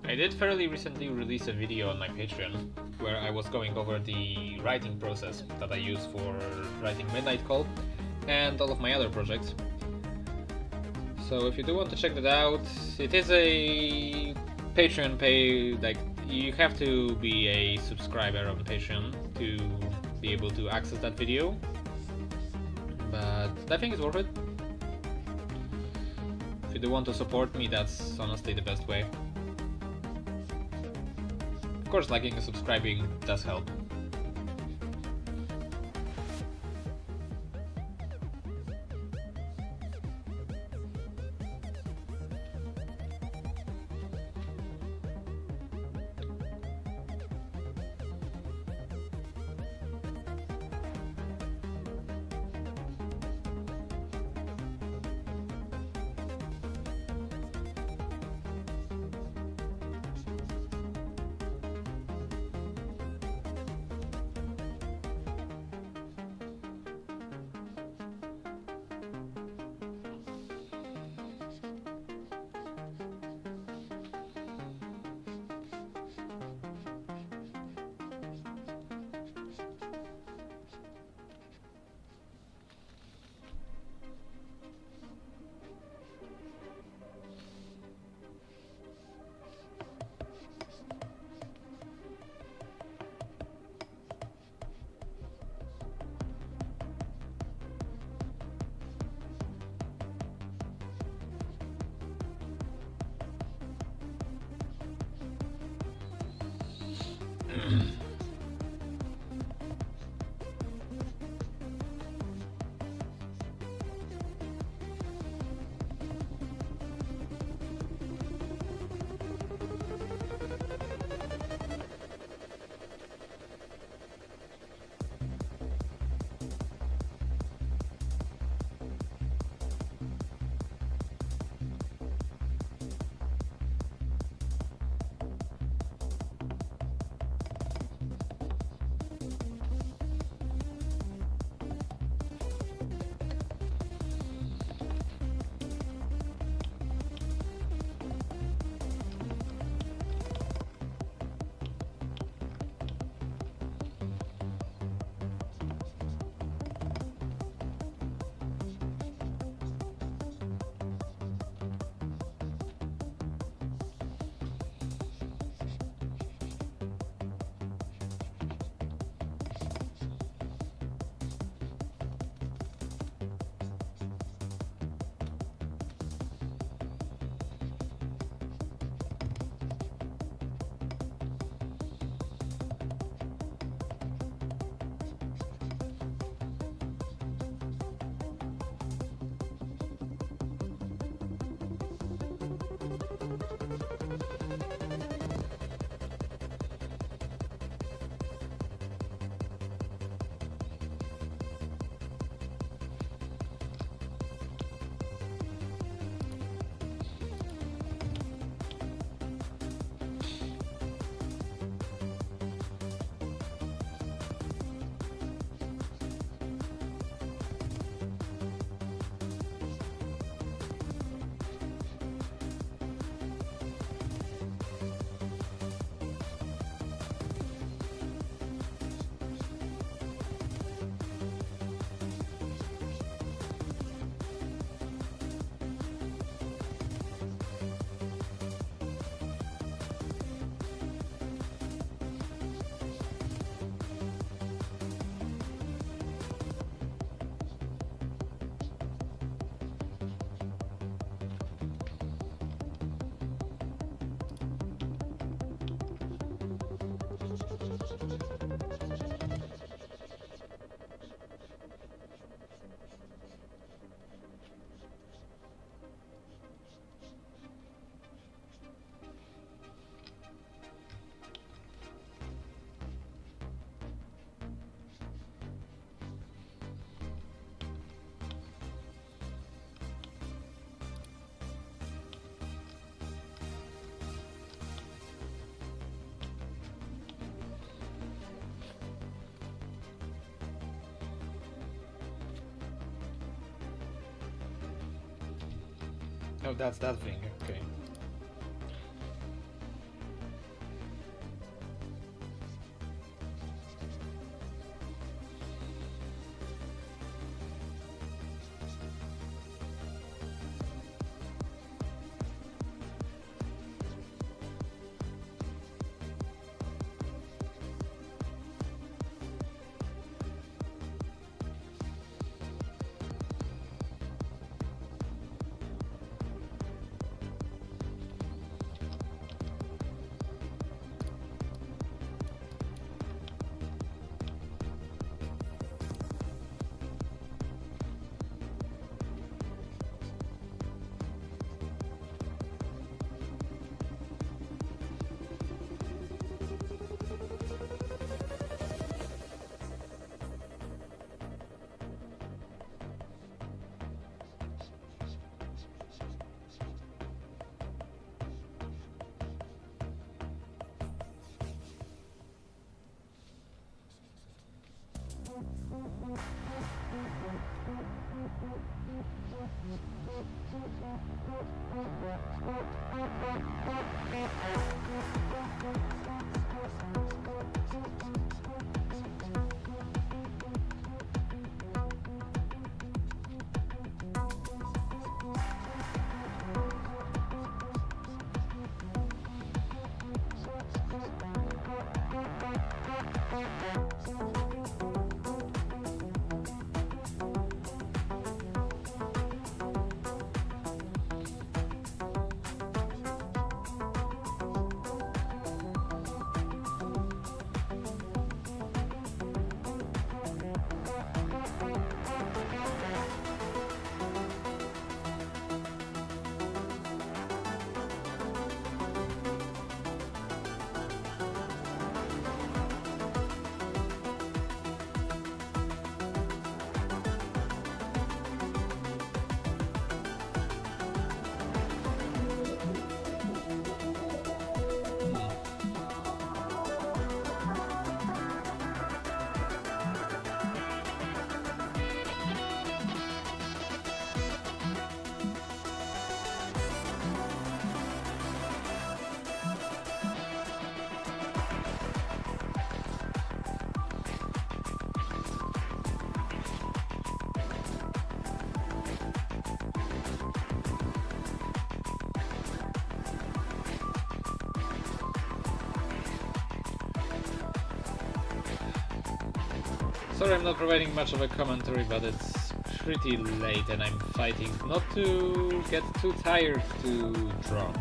I did fairly recently release a video on my Patreon where I was going over the writing process that I use for writing Midnight Call and all of my other projects. So if you do want to check that out, it is a Patreon pay, like you have to be a subscriber on Patreon to be able to access that video, but I think it's worth it. If you do want to support me, that's honestly the best way. Of course, liking and subscribing does help. Oh, that's that thing. Okay. Sorry I'm not providing much of a commentary, but it's pretty late and I'm fighting not to get too tired to draw.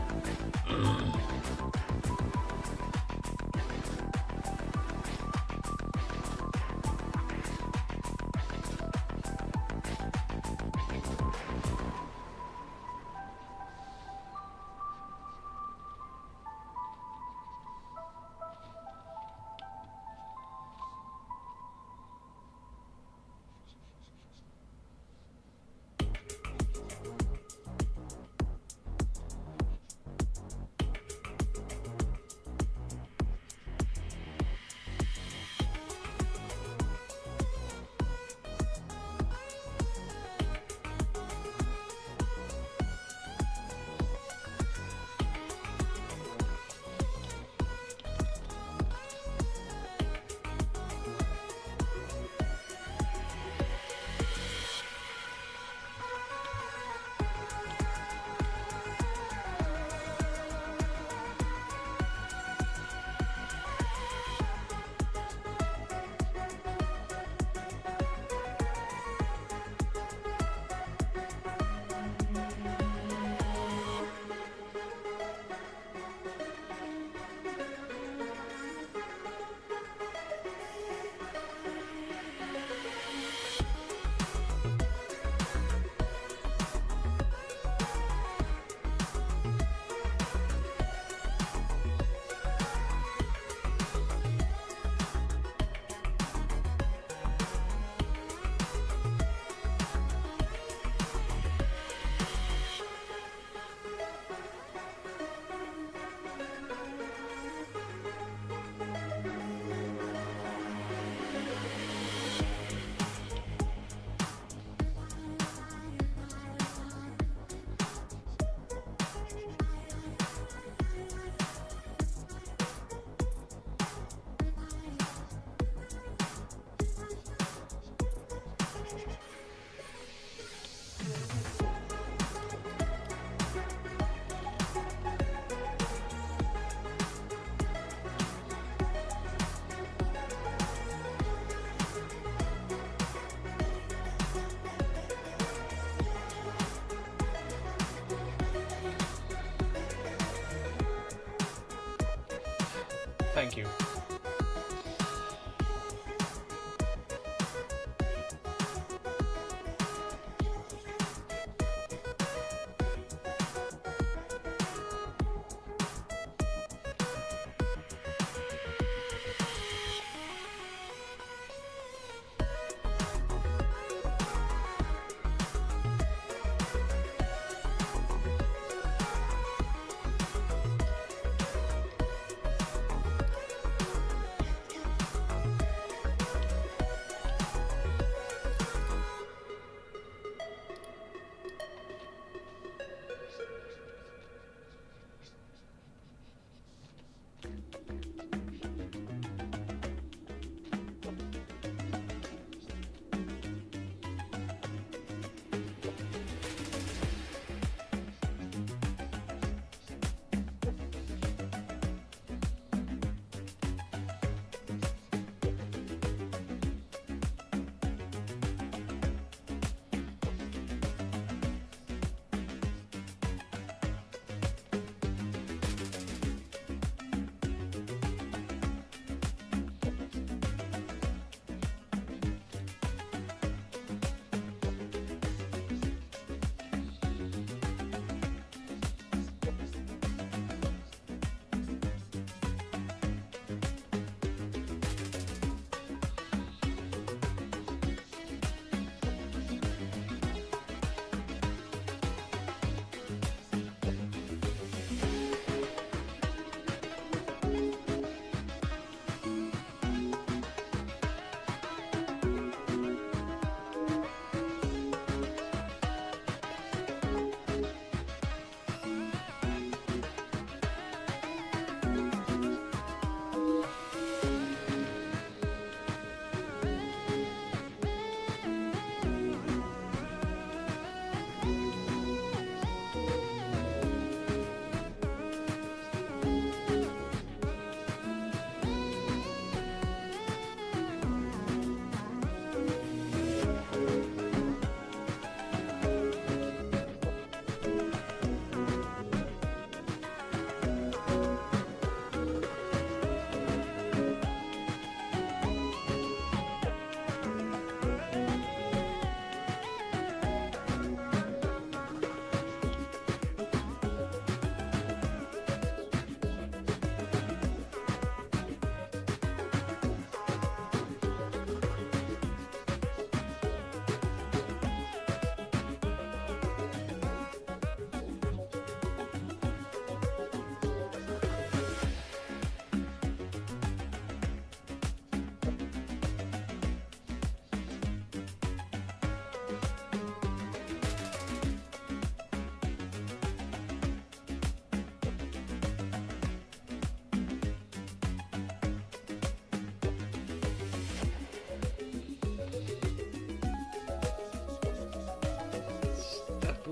Thank you.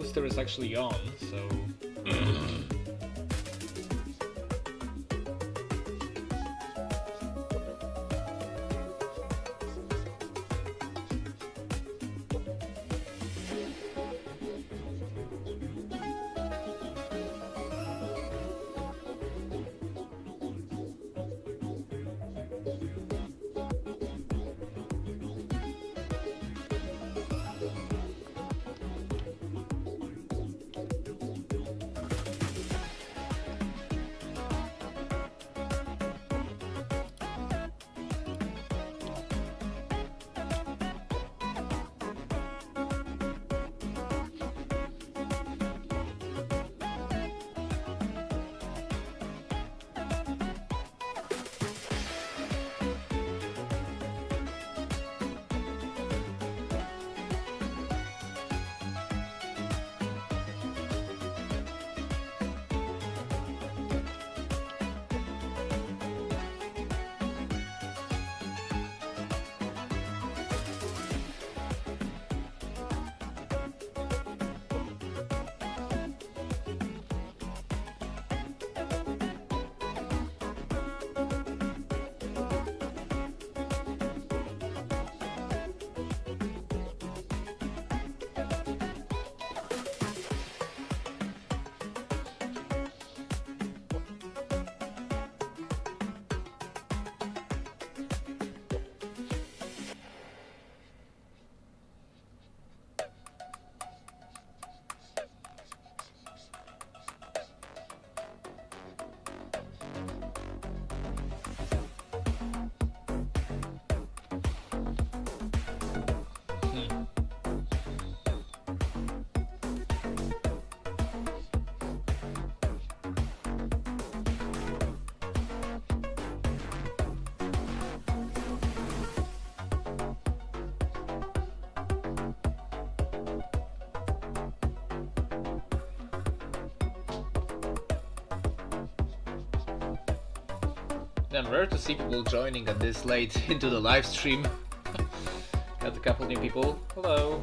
booster is actually on, so... Damn rare to see people joining at this late into the live stream. Got a couple new people. Hello.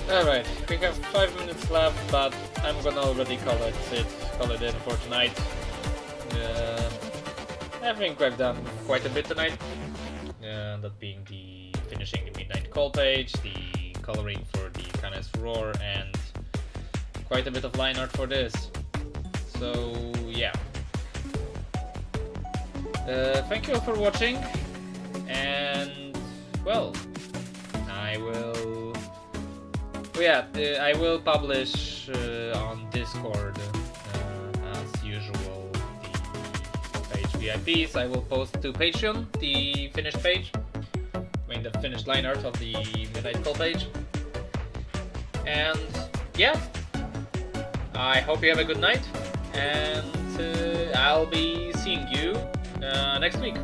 Alright, we have 5 minutes left, but I'm gonna already call it in for tonight. I think I've done quite a bit tonight. That being the finishing the Midnight Call page, the coloring for the Canis Furor, and quite a bit of line art for this. So yeah. Thank you all for watching, and well, I will publish on Discord as usual the page VIPs. I will post to Patreon the finished page, the finished line art of the Midnight Call page. And yeah, I hope you have a good night, and I'll be seeing you next week.